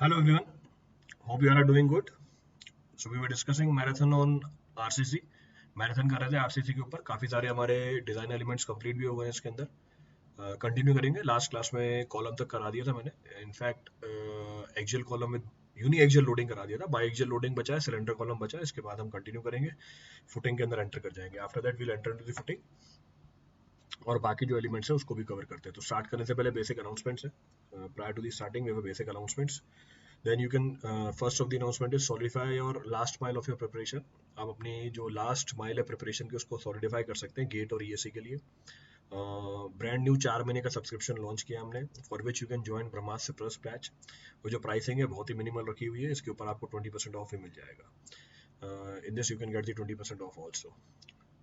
Hello everyone, hope you are doing good. So we were discussing marathon on RCC. Marathon कर रहे थे RCC के ऊपर, काफी सारे हमारे डिजाइन एलिमेंट्स कंप्लीट भी हो गए हैं इसके अंदर। कंटिन्यू करेंगे। लास्ट क्लास में कॉलम तक करा दिया था मैंने। इनफैक्ट एक्सियल कॉलम में यूनी एक्सियल लोडिंग करा दिया था, बाई एक्सियल लोडिंग बचा है, सिलेंडर कॉलम बचा है। इसके बाद हम कंटिन्यू करेंगे, फुटिंग के अंदर एंटर कर जाएंगे। After that will enter into the footing और बाकी जो एलिमेंट्स है उसको भी कवर करते हैं। तो स्टार्ट करने से पहले बेसिक अनाउंसमेंट्स है। Prior to the starting we have basic announcements. Then you can first of the announcement is solidify your last mile of your preparation. आप अपनी जो लास्ट माइल है प्रिपरेशन की उसको सॉलिडिफाई कर सकते हैं गेट और ईएससी के लिए। ब्रांड न्यू 4 महीने का सब्सक्रिप्शन लॉन्च किया हमने, for which you can join Brahmastra plus batch. वो जो प्राइसिंग है बहुत ही मिनिमल रखी हुई है, इसके ऊपर आपको 20% ऑफ ही मिल जाएगा। In this you can get the 20% off also.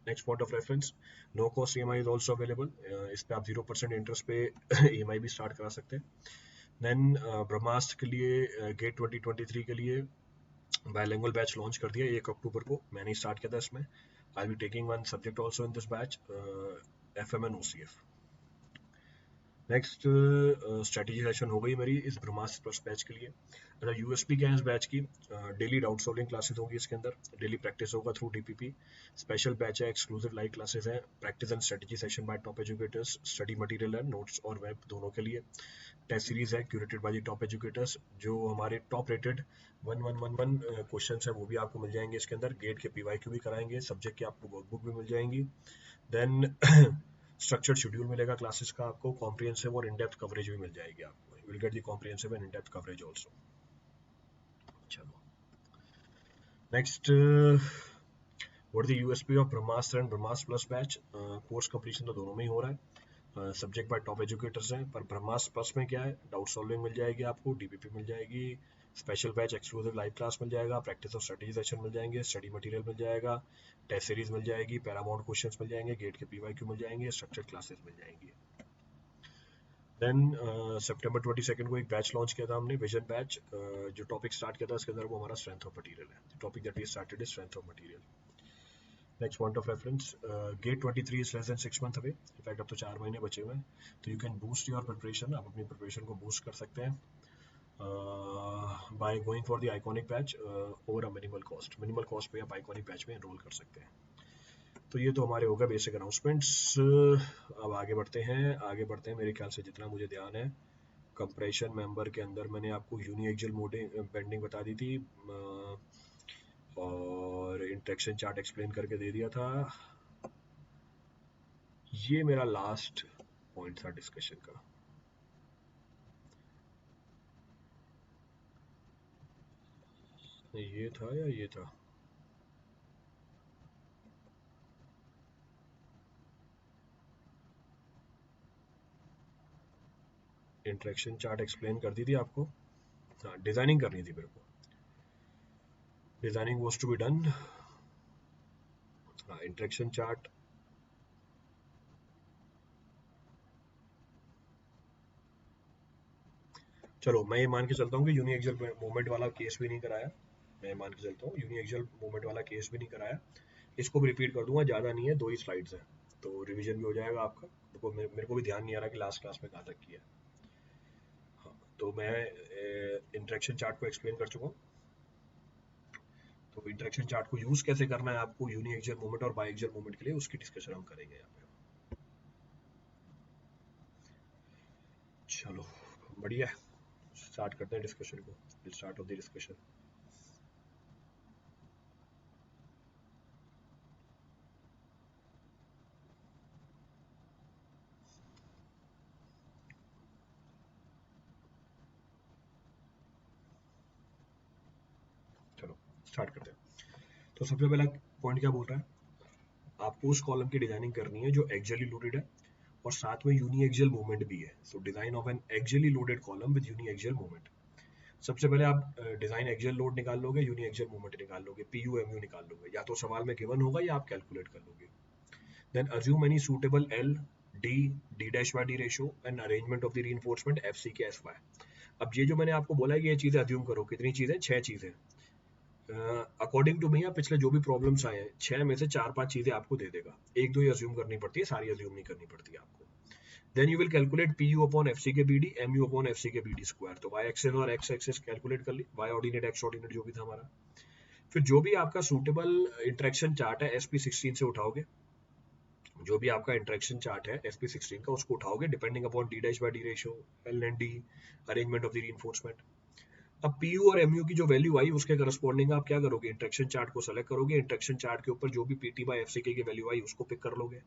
Next point of reference, no cost E M I is also available. इस पे आप 0% इंटरेस्ट पे ई एम आई भी स्टार्ट करा सकते हैं। देन ब्रह्मास्त्र के लिए गेट 2023 के लिए बायलिंगुअल बैच लॉन्च कर दिया 1 अक्टूबर को। मैंने ही स्टार्ट किया था इसमें। I be taking one subject also in this batch, F M N O C F. Next strategy session हो गई मेरी इस ब्रह्मास्त्र प्लस बैच के लिए। अच्छा, यूएसपी क्या है इस बैच की? डेली डाउट सॉल्विंग क्लासेस होंगी इसके अंदर, डेली प्रैक्टिस होगा थ्रू डीपीपी। स्पेशल बैच है, एक्सक्लूसिव लाइव क्लासेस हैं, practice and strategy session bye top educators, study material है नोट्स और वेब दोनों के लिए। टेस्ट सीरीज है curated by the top educators. जो हमारे टॉप रेटेड 1111 क्वेश्चन है वो भी आपको मिल जाएंगे इसके अंदर। गेट के पीवाईक्यू भी कराएंगे, सब्जेक्ट की आपको वर्कबुक भी मिल जाएंगी। देन स्ट्रक्चर्ड शेड्यूल मिलेगा क्लासेस का आपको, कॉम्प्रिहेंसिव और इन डेप्थ कवरेज भी मिल जाएगी आपको। You will get the comprehensive and in depth coverage also. चलो next, what the USP of Brahmastra and Brahmastra plus batch. Course completion तो दोनों में ही हो रहा है, सब्जेक्ट बाय टॉप एजुकेटर्स हैं। पर ब्रह्मास्त्र प्लस में क्या है, डाउट सॉल्विंग मिल जाएगी आपको, डीपीपी मिल जाएगी, special batch exclusive live class मिल जाएगा, प्रैक्टिस और स्ट्रेटेजी सेशन मिल जाएंगे, स्टडी मटेरियल मिल जाएगा, टेस्ट सीरीज मिल जाएगी, पैरामाउंट क्वेश्चंस मिल जाएंगे, गेट के पीवाईक्यू मिल जाएंगे, स्ट्रक्चर्ड क्लासेस मिल जाएंगी। देन सितंबर 22 को एक बैच लॉन्च किया था हमने, विजन बैच। जो टॉपिक स्टार्ट किया था उसके अंदर वो हमारा स्ट्रेंथ ऑफ मटेरियल है। Topic that we started is strength of material. Next point of reference, GATE 23 is less than 6 month away. In fact अब तो 4 महीने बचे हुए हैं, तो you can boost your preparation. आप अपनी प्रिपरेशन को बूस्ट कर सकते हैं by going for the iconic batch over a minimal cost. Minimal cost पे आप आइकॉनिक बैच में एनरोल कर सकते हैं। तो ये तो हमारे होगा बेसिक अनाउंसमेंट्स। अब आगे बढ़ते हैं मेरे ख्याल से जितना मुझे ध्यान है। कंप्रेशन मेंबर के अंदर मैंने आपको यूनी एक्सियल बेंडिंग बता दी थी, और इंटरेक्शन चार्ट एक्सप्लेन करके दे दिया था। ये मेरा लास्ट पॉइंट था डिस्कशन का। ये था या ये था? इंटरेक्शन चार्ट एक्सप्लेन कर दी थी आपको। हाँ, डिजाइनिंग करनी थी मेरे को। Designing was to be done. हाँ, इंटरेक्शन चार्ट। चलो मैं ये मान के चलता हूँ कि यूनी एक्सियल मूवमेंट वाला केस भी नहीं कराया। मैं मान के चलता हूँ यूनी एक्सियल मूवमेंट वाला केस भी नहीं कराया। इसको भी रिपीट कर दूंगा, ज़्यादा नहीं है, 2 ही स्लाइड्स हैं, तो रिवीजन भी हो जाएगा आपका। मेरे को भी ध्यान नहीं आ रहा कि लास्ट क्लास में कहाँ तक किया। हाँ, तो मैं इंटरेक्शन चार्ट को एक्सप्लेन कर चुका हूँ। तो इंटरेक्शन चार्ट को यूज़ कैसे करना है आपको यूनी एक्सियल मूवमेंट और बाई एक्सियल मूवमेंट के लिए, उसकी डिस्कशन हम करेंगे यहाँ पे। चलो बढ़िया, स्टार्ट करते हैं डिस्कशन को। Start of the discussion. चलो स्टार्ट करते हैं। तो सबसे पहला पॉइंट क्या बोल रहा है, आपको उस कॉलम की डिजाइनिंग करनी है जो एक्सियली लोडेड है और साथ में यूनी एक्सियल मूवमेंट भी है। So design of an axially loaded column with uniaxial movement. सबसे पहले आप डिजाइन एक्सियल लोड निकाल लोगे, यूनी एक्सियल मूवमेंट निकाल लोगे, पीयूएमयू निकाल लोगे, या तो सवाल में गिवन होगा या आप कैलकुलेट कर लोगे। Then assume any suitable L D D dash Y D ratio and arrangement of the reinforcement F C K S Y. अब ये जो मैंने आपको बोला है कि ये चीजें अज्यूम करो, कितनी चीजें? 6 चीजें। अकॉर्डिंग टू मी पिछले जो भी प्रॉब्लम्स आए हैं 6 में से 4-5 चीजें आपको दे देगा। एक दो ही अज्यूम करनी पड़ती है, सारी अज्यूम नहीं करनी पड़ती है आपको। Then you will calculate P U upon F C K B D, M U upon F C K B D square. तो वाई एक्सेस और एक्स एक्सेस कैलकुलेट कर ली, वाई ऑर्डिनेट एक्स ऑर्डिनेट जो भी था हमारा। फिर जो भी आपका सूटेबल इंटरेक्शन चार्ट है SP16 से उठाओगे, जो भी आपका इंटरेक्शन चार्ट है SP16 का उसको उठाओगे, depending upon D dash by D ratio, L and D, arrangement of the reinforcement. अब पीयू और एमयू की जो वैल्यू आई उसके करस्पॉन्डिंग आप क्या करोगे, इंटरेक्शन चार्ट को सेलेक्ट करोगे, इंटरेक्शन चार्ट के ऊपर जो भी पीटी बाय एफसीके की वैल्यू आई उसको पिक कर लोगे।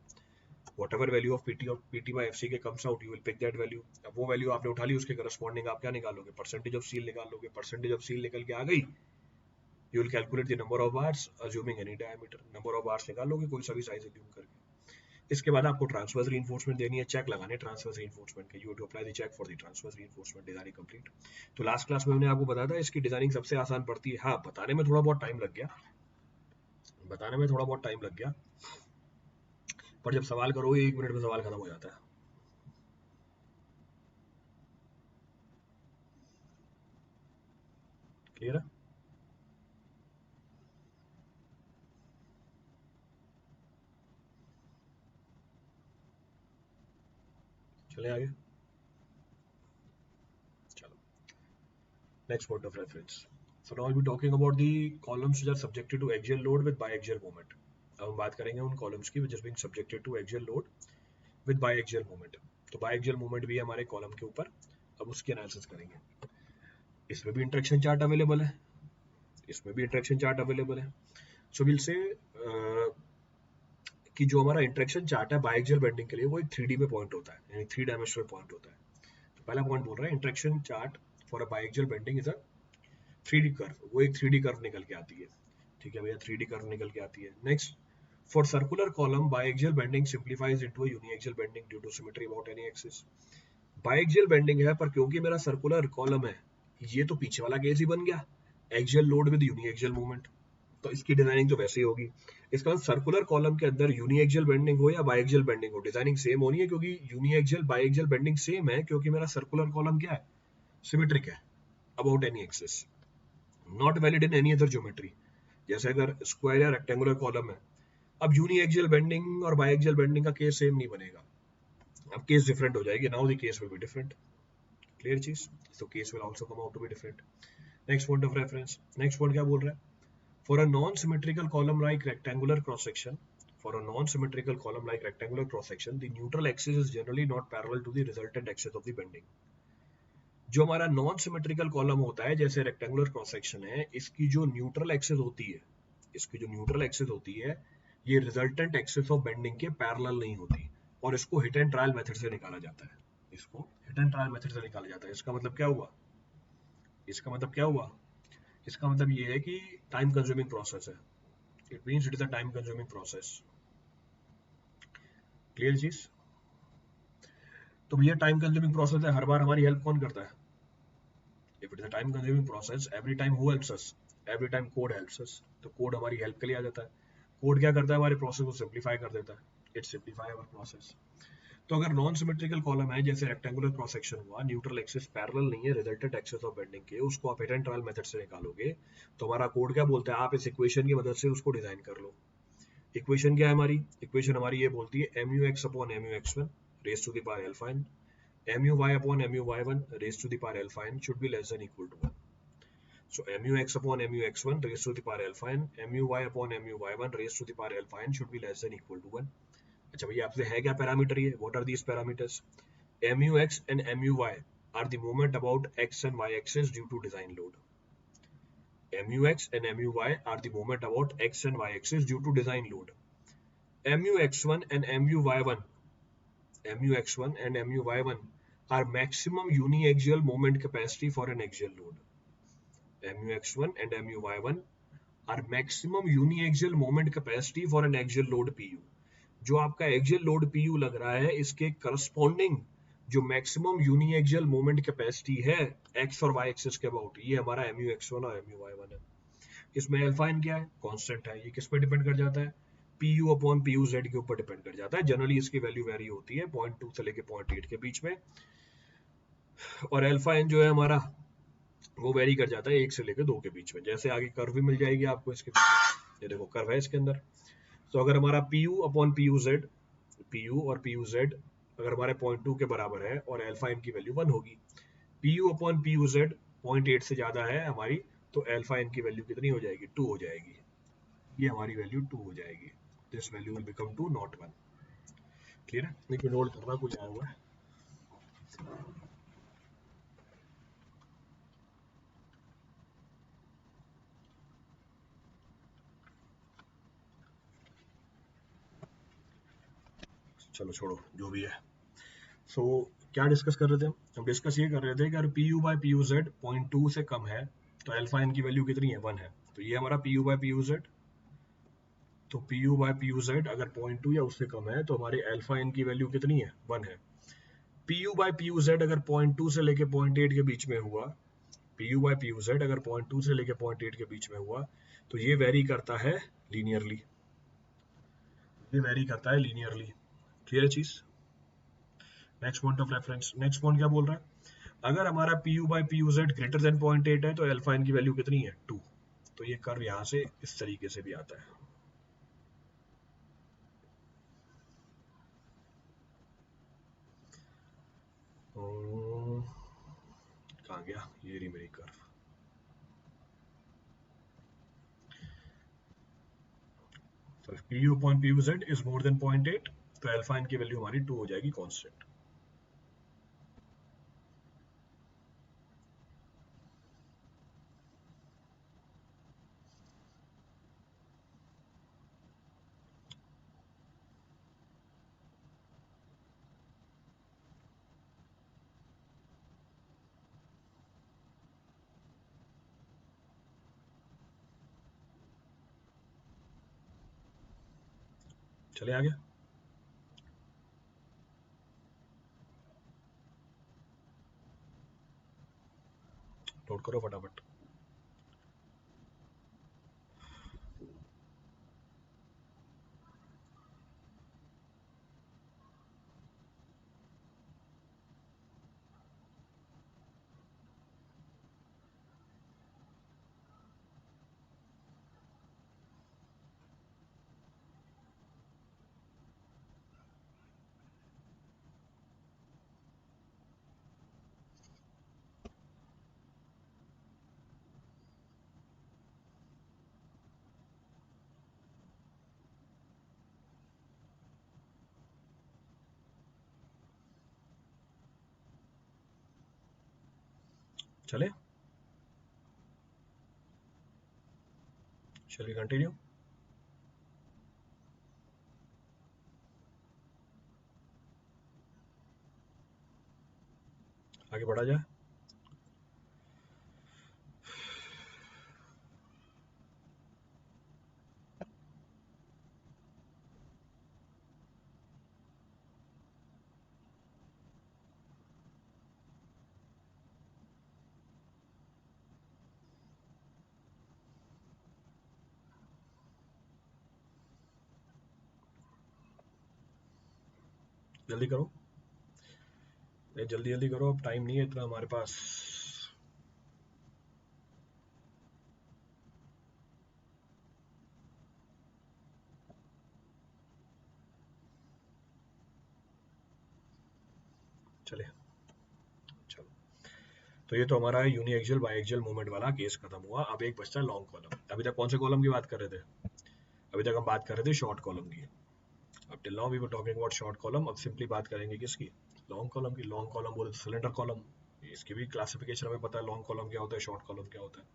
whatever value of PT by FCK comes out, you will pick that value। अब वो वैल्यू आपने उठा ली, उसके करस्पॉन्डिंग आप क्या निकालोगे, परसेंटेज ऑफ सील निकाल लोगे। परसेंटेज ऑफ सील निकल के आ गई, you will calculate the number of bars assuming any diameter, number of bars निकाल लोगे कोई सा भी साइज अज्यूम करके। इसके बाद आपको ट्रांसवर्स रीइंफोर्समेंट देनी है, चेक लगाने ट्रांसवर्स रीइंफोर्समेंट के, you have to apply the check for the transverse reinforcement designing complete. तो लास्ट क्लास में हमने आपको बताया था इसकी डिजाइनिंग सबसे आसान पड़ती है। हाँ, बताने में थोड़ा बहुत टाइम लग गया, बताने में थोड़ा बहुत टाइम लग गया, पर जब सवाल करोगे 1 मिनट में सवाल खत्म हो जाता है। क्लियर है? चले आगे, चलो next point of reference. So now I'll be talking about the columns which are subjected to axial load with biaxial moment। अब हम बात करेंगे उन कॉलम्स की which is being subjected to axial load with biaxial moment। तो biaxial moment भी है हमारे कॉलम के ऊपर, अब उसकी एनालिसिस करेंगे। इसमें भी इंटरेक्शन चार्ट अवेलेबल है, इसमें भी इंटरेक्शन चार्ट अवेलेबल है। सो विल से कि जो हमारा इंटरेक्शन चार्ट है बायएक्सियल बेंडिंग के लिए वो एक 3D में पॉइंट होता है, यानी 3 डायमेंशनल पॉइंट होता है। तो पहला पॉइंट बोल रहा है interaction chart for a biaxial bending is a 3D curve, वो एक 3D कर्व निकल के आती है। ठीक है भैया, 3D कर्व निकल के आती है। Next, for circular column biaxial bending simplifies into a uniaxial bending due to symmetry about any axis. Biaxial bending है पर क्योंकि मेरा सर्कुलर कॉलम है, ये तो पीछे वाला केस ही बन गया, axial load with uniaxial movement, तो इसकी डिजाइनिंग तो वैसे ही होगी। इसका मतलब सर्कुलर कॉलम के अंदर यूनिएक्सियल बेंडिंग हो या बायएक्सियल बेंडिंग हो, डिजाइनिंग सेम होनी है, क्योंकि यूनिएक्सियल बायएक्सियल बेंडिंग सेम है, क्योंकि मेरा सर्कुलर कॉलम क्या है, सिमेट्रिक है about any axis, not valid in any other geometry. जैसे अगर स्क्वायर या रेक्टेंगुलर कॉलम है, अब यूनिएक्सियल बेंडिंग और बायएक्सियल बेंडिंग का केस सेम नहीं बनेगा, अब केस डिफरेंट हो जाएगी, now the case will be different. Clear चीज, तो case will also come out to be different. Next point of reference, next point क्या बोल रहा है, for a non-symmetrical column like rectangular cross section, for a non-symmetrical column like rectangular cross section, the neutral axis is generally not parallel to the resultant axis of the bending। जो हमारा non symmetrical column होता है, जैसे rectangular cross section है, इसकी जो neutral axis होती है, इसकी जो न्यूट्रल एक्सिस होती है, ये रिजल्टेंट एक्सिस ऑफ बेंडिंग के पैरेलल नहीं होती, और इसको हिट एंड ट्रायल मेथड से निकाला जाता है, इसको हिट एंड ट्रायल मेथड से निकाला जाता है। इसका मतलब क्या हुआ, इसका मतलब क्या हुआ, इसका मतलब ये है कि टाइम कंज्यूमिंग प्रोसेस है, it means it is a time consuming process. Clear चीज, तो भैया टाइम कंज्यूमिंग प्रोसेस है, हर बार हमारी हेल्प कौन करता है, if it is a time consuming process every time who helps us, every time code helps us, तो कोड हमारी हेल्प के लिए आ जाता है। कोड क्या करता है, हमारे प्रोसेस को सिंप्लीफाई कर देता है, इट सिंप्लीफाई आवर प्रोसेस। तो अगर नॉन सिमेट्रिकल कॉलम है, जैसे रेक्टेंगुलर क्रॉस सेक्शन हुआ, न्यूट्रल एक्सिस पैरेलल नहीं है रिजल्टेंट एक्सिस ऑफ बेंडिंग के, उसको आप हिट एंड ट्रायल मेथड से निकालोगे, तो हमारा कोड क्या बोलता है, आप इस इक्वेशन की मदद से उसको डिजाइन कर लो। इक्वेशन क्या है हमारी, इक्वेशन हमारी ये बोलती है mu(x) upon mu(x1) raise to the power alpha n, mu(y) upon mu(y1) raise to the power alpha n should be less than equal to 1। So mu(x) upon mu(x1) raise to the power alpha n, mu(y) upon mu(y1) raise to the power alpha n should be less than equal to 1। अच्छा भैया, आपसे है क्या parameter, ये what are these parameters, mu(x) and mu(y) are the moment about x and y axis due to design load। mu(x) and mu(y) are the moment about x and y axis due to design load। mu(x1) and mu(y1), mu(x1) and mu(y1) are maximum uniaxial moment capacity for an axial load। mu(x1) and mu(y1) are maximum uniaxial moment capacity for an axial load pu। जो आपका axial load pu लग रहा है, इसके corresponding जो maximum uniaxial moment capacity है x और Y axis के अबाउट, ये हमारा mu(x1) और mu(y1) है। इसमें अल्फा n क्या है, कांस्टेंट है, ये किस पे डिपेंड कर जाता है, pu अपॉन pu z के ऊपर डिपेंड कर जाता है। जनरली इसकी वैल्यू वेरी होती है 0.2 से लेके 0.8 के बीच में, और अल्फा n जो है हमारा वो वेरी कर जाता है 1 से लेके 2 के बीच में। जैसे आगे कर्व भी मिल जाएगी आपको इसके, ये देखो कर्व है इसके अंदर। तो अगर हमारा pu upon pu z, pu और pu z अगर हमारे 0.2 के बराबर है और अल्फा एन की वैल्यू 1 होगी, P U upon P U Z 0.8 से ज्यादा है हमारी, तो अल्फा एन की वैल्यू कितनी हो जाएगी, 2 हो जाएगी, ये हमारी वैल्यू 2 हो जाएगी, this value will become 2 not 1। Clear है, देखिए नोट करना कुछ आया हुआ है। चलो छोड़ो जो भी है। सो क्या डिस्कस कर रहे थे हम डिस्कस ये कर रहे थे कि अगर P U by P U Z 0.2 से कम है तो अल्फा एन की वैल्यू कितनी है, 1 है। तो ये हमारा P U by P U Z, तो P U by P U Z अगर 0.2 या उससे कम है तो हमारी अल्फा एन की वैल्यू कितनी है, 1 है। P U by P U Z अगर 0.2 से लेके 0.8 के बीच में हुआ, P U by P U Z अगर 0.2 से लेके 0.8 के बीच में हुआ, तो ये वेरी करता है लीनियरली, ये वेरी करता है लीनियरली। क्लियर है चीज। Next point of reference, next point क्या बोल रहा है, अगर हमारा P U by P U Z greater than 0.8 है तो अल्फा एन की वैल्यू कितनी है, 2। तो ये कर्व यहाँ से इस तरीके से भी आता है। कहाँ गया, ये रही मेरी कर्व। तो P U upon P U Z is more than 0.8, तो अल्फा एन की वैल्यू हमारी 2 हो जाएगी कांस्टेंट। चले आगे, नोट करो फटाफट। चले, चलिए कंटिन्यू। आगे बढ़ा जाए। जल्दी करो, जल्दी जल्दी करो, अब टाइम नहीं है इतना हमारे पास। चले, चलो। तो ये तो हमारा uniaxial biaxial movement वाला केस खत्म हुआ। अब एक बचता है लॉन्ग कॉलम। अभी तक कौन से कॉलम की बात कर रहे थे, अभी तक हम बात कर रहे थे शॉर्ट कॉलम की। अब till now we were talking about short column, अब सिंपली बात करेंगे किसकी, लॉन्ग कॉलम की। लॉन्ग कॉलम बोले तो सिलेंडर कॉलम, इसकी भी क्लासिफिकेशन हमें पता है, लॉन्ग कॉलम क्या होता है, शॉर्ट कॉलम क्या होता है,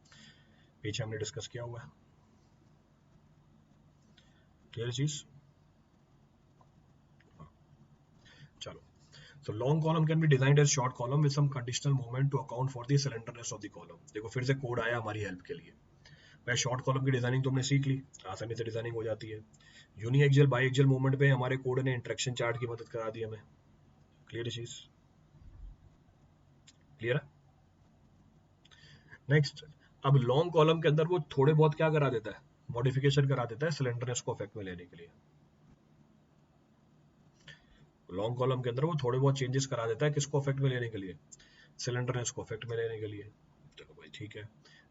पीछे हमने डिस्कस किया हुआ है। क्लियर चीज। चलो, so long column can be designed as short column with some conditional movement to account for the slenderness of the column। देखो फिर से कोड आया हमारी हेल्प के लिए। भाई शॉर्ट कॉलम की डिजाइनिंग तुमने सीख ली, आसानी से डिजाइनिंग हो जाती है। Uniaxial biaxial movement पे हमारे कोड ने इंटरेक्शन चार्ट की मदद करा दी हमें। क्लियर चीज, क्लियर है। नेक्स्ट, अब लॉन्ग कॉलम के अंदर वो थोड़े बहुत क्या करा देता है, मॉडिफिकेशन करा देता है सिलेंडरनेस को अफेक्ट में लेने के लिए। लॉन्ग कॉलम के अंदर वो थोड़े बहुत चेंजेस करा देता है, किसको अफेक्ट में लेने के लिए, सिलेंडरनेस को अफेक्ट में लेने के लिए। चलो भाई ठीक है।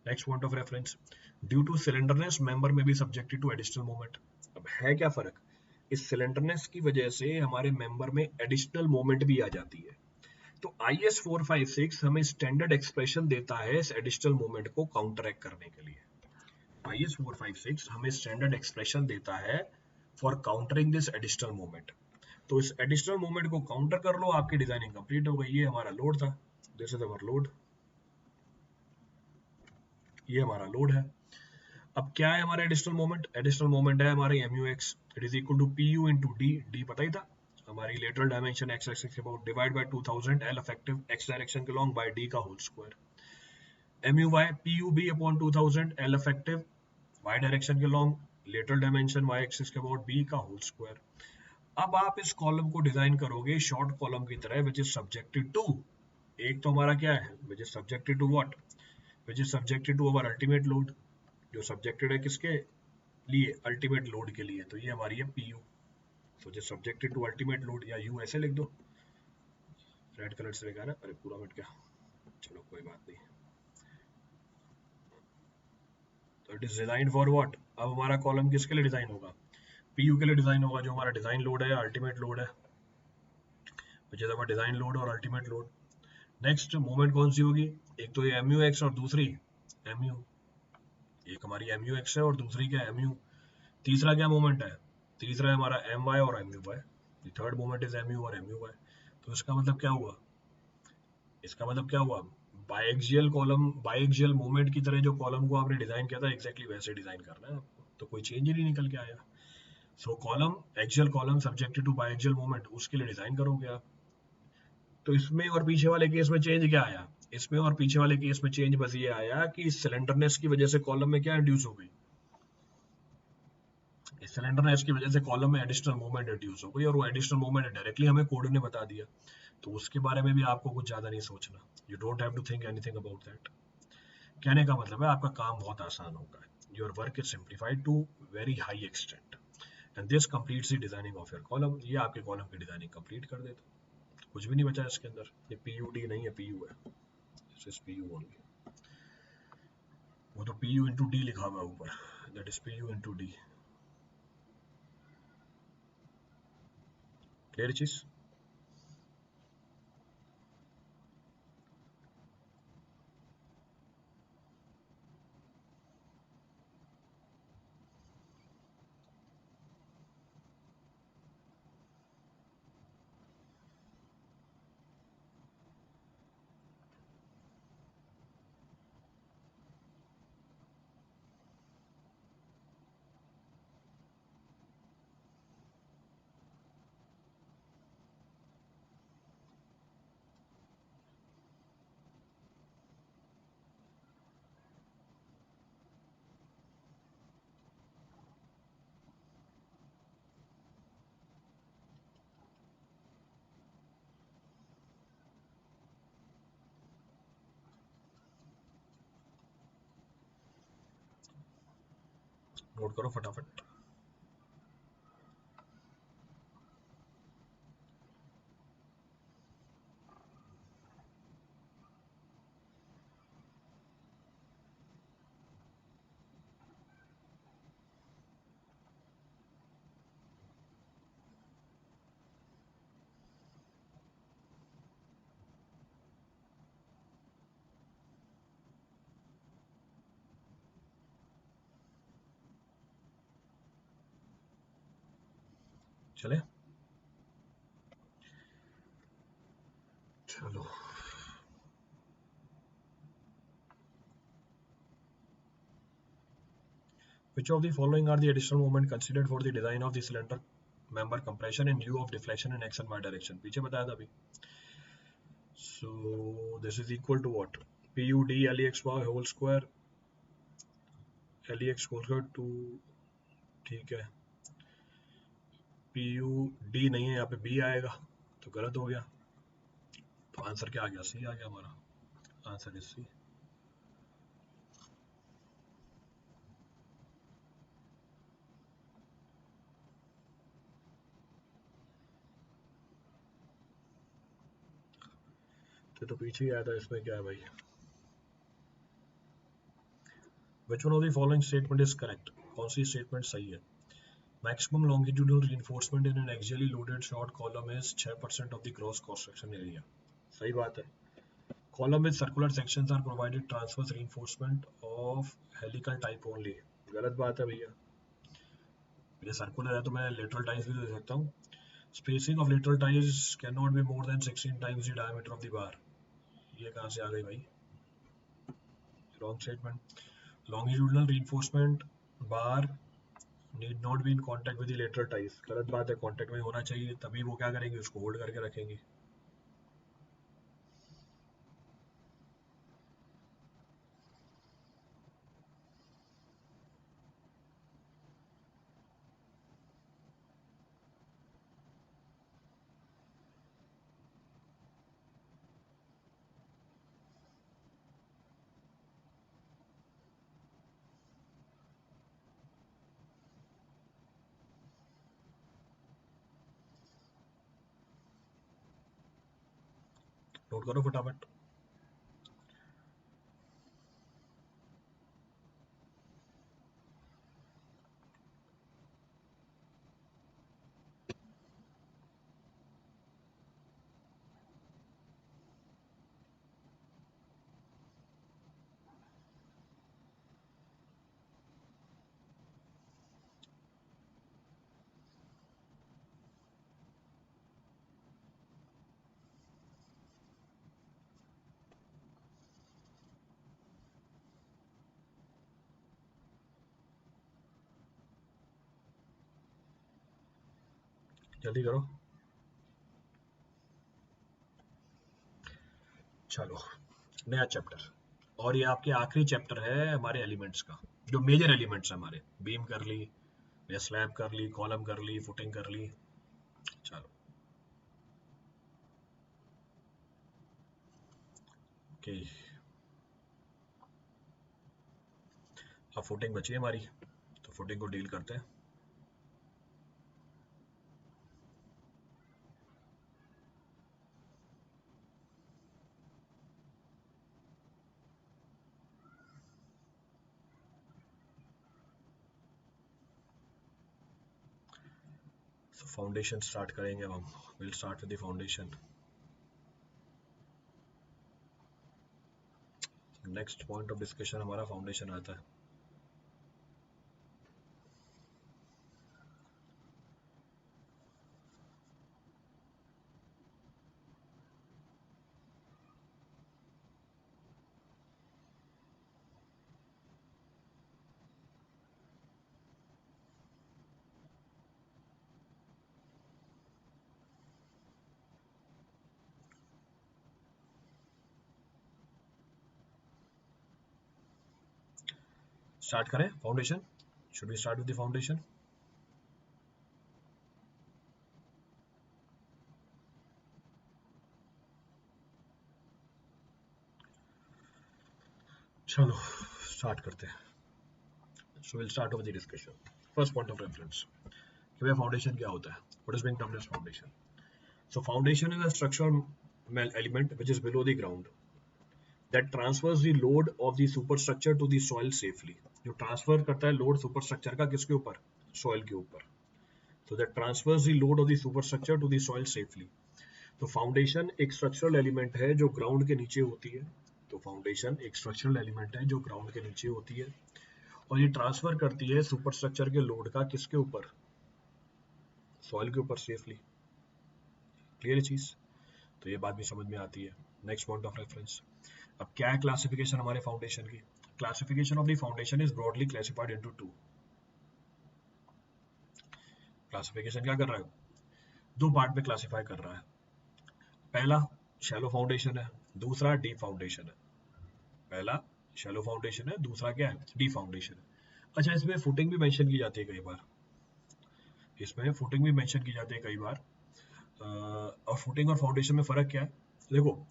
Next point of reference, due to slenderness member may be subjected to additional movement. अब है क्या फर्क, इस सिलेंडरनेस की वजह से हमारे मेंबर में एडिशनल मोमेंट भी आ जाती है। तो IS 456 हमें स्टैंडर्ड एक्सप्रेशन देता है इस एडिशनल मोमेंट को काउंटरैक्ट करने के लिए। IS 456 हमें स्टैंडर्ड एक्सप्रेशन देता है for countering this additional moment. तो इस एडिशनल मोमेंट को काउंटर कर लो, आपकी डिजाइनिंग कंप्लीट हो गई। ये हमारा लोड था, दिस इज अवर लोड, ये हमारा लोड है। अब क्या है हमारा एडिशनल मोमेंट? एडिशनल मोमेंट है हमारे MUX, it is equal to PU into D. D पता ही था, हमारी लेटरल डायमेंशन x एक्सिस के about divide by 2000 L effective x direction के लॉन्ग बाय d का whole square. MUY PUB upon 2000 L effective y direction के long lateral dimension y axis के about b का होल स्क्वायर। अब आप इस column को डिजाइन करोगे शॉर्ट कॉलम की तरह, विच इज सब्जेक्टेड टू, एक तो हमारा क्या है, which is subjected to what, which is subjected to our ultimate load, जो सब्जेक्टेड है किसके लिए, अल्टीमेट लोड के लिए। तो ये हमारी है PU, तो जो सब्जेक्टेड टू अल्टीमेट लोड, या U ऐसे लिख दो, रेड कलर से लिखा है ना, अरे पूरा मिट गया, चलो कोई बात नहीं। तो it is design for what, अब हमारा कॉलम किसके लिए डिजाइन होगा, PU के लिए डिजाइन होगा, जो हमारा डिजाइन लोड है, अल्टीमेट लोड है, which is our design load और अल्टीमेट लोड। नेक्स्ट मूवमेंट कौन सी होगी, एक तो ये MUX और दूसरी MU, एक हमारी MUX है और दूसरी क्या है MU। तीसरा क्या मूवमेंट है, तीसरा है हमारा MY और MUY, third movement is MU और MUY। तो इसका मतलब क्या हुआ, इसका मतलब क्या हुआ, बायएक्सियल कॉलम, बायएक्सियल मूवमेंट की तरह जो कॉलम को आपने डिजाइन किया था एग्जैक्टली वैसे डिजाइन करना है आपको, तो कोई चेंज ही नहीं निकल के आया। So column, axial column subjected to biaxial movement, उसके लिए डिजाइन करोगे आप। तो इसमें और पीछे वाले केस में चेंज क्या आया, इसमें और पीछे वाले केस में चेंज बस ये आया कि सिलेंडरनेस की वजह से कॉलम में क्या इंड्यूस हो गई, इस सिलेंडरनेस की वजह से कॉलम में एडिशनल मूवमेंट इंड्यूस हो गई, और वो एडिशनल मूवमेंट डायरेक्टली हमें कोड ने बता दिया। तो उसके बारे में भी आपको कुछ ज्यादा नहीं सोचना, you don't have to think anything about that. कहने का मतलब है आपका काम बहुत आसान होगा, your work is simplified to very high extent, and this completes the designing of your column. ये आपके कॉलम की डिजाइनिंग कंप्लीट कर देता, कुछ भी नहीं बचा इसके अंदर। ये PUD नहीं है, PU है, दिस इज PU ओनली। वो तो PU इंटू डी लिखा हुआ है ऊपर, that is PU into D. Clear चीज। नोट करो फटाफट। चले, चलो। Which of the following are the additional movement considered for the design of the cylinder member compression in lieu of deflection in x and y direction? पीछे बताया था अभी। So this is equal to what? PUD LEXY whole square, LEX whole square 2, ठीक है। PUD नहीं है, यहाँ पे B आएगा, तो गलत हो गया। तो आंसर क्या आ गया, C आ गया हमारा, आंसर इज C। तो पीछे ही आया था, इसमें क्या है भाई। Which one of the following statement is correct? कौन सी स्टेटमेंट सही है? Maximum longitudinal reinforcement in an axially loaded short column is 6% of the gross cross section area. सही बात है. Column with circular sections are provided transverse reinforcement of helical type only. गलत बात है भैया. ये सर्कुलर है तो मैं लेटरल टाइज भी दे सकता हूँ. Spacing of lateral ties cannot be more than 16 times the diameter of the bar. ये कहाँ से आ गई भाई? Wrong statement. Longitudinal reinforcement bar need not be in contact with the lateral ties. गलत बात है. कांटेक्ट में होना चाहिए, तभी वो क्या करेंगे, उसको होल्ड करके रखेंगे. नोट करो फटाफट. जल्दी करो. चलो, नया चैप्टर. और ये आपके आखिरी चैप्टर है हमारे एलिमेंट्स का, जो मेजर एलिमेंट्स है हमारे. बीम कर ली, या स्लैब कर ली, कॉलम कर ली, फुटिंग कर ली. चलो, ओके. अब फुटिंग बची है हमारी, तो फुटिंग को डील करते हैं. फाउंडेशन स्टार्ट करेंगे अब हम. Will start with the foundation. Next point of discussion हमारा फाउंडेशन आता है. स्टार्ट करें foundation. Should we start with the foundation? चलो स्टार्ट करते हैं. So will start with the discussion. First point of reference कि भाई फाउंडेशन क्या होता है. What is being termed as foundation? So foundation is a structural element which is below the ground that transfers the load of the superstructure to the soil safely. जो transfer करता है load superstructure का किसके ऊपर? Soil के ऊपर. so that transfers the load of the superstructure to the soil safely. तो foundation एक स्ट्रक्चरल एलिमेंट है जो ग्राउंड के नीचे होती है. तो फाउंडेशन एक स्ट्रक्चरल एलिमेंट है जो ग्राउंड के नीचे होती है और ये ट्रांसफर करती है सुपरस्ट्रक्चर के लोड का किसके ऊपर? सॉइल के ऊपर सेफली. क्लियर चीज? तो ये बात भी समझ में आती है. Next point of reference. अब क्या है क्लासिफिकेशन हमारे फाउंडेशन की? Classification of the foundation is broadly classified into two. Classification क्या कर रहा है? दो पार्ट में क्लासिफाई कर रहा है. पहला शैलो फाउंडेशन है, दूसरा डीप फाउंडेशन है. पहला शैलो फाउंडेशन है, दूसरा क्या है? डीप फाउंडेशन है. अच्छा, इसमें फुटिंग भी मेंशन की जाती है कई बार. इसमें फुटिंग भी मेंशन की जाती है कई बार. और फुटिंग और फाउंडेशन में फर्क क्या है? देखो,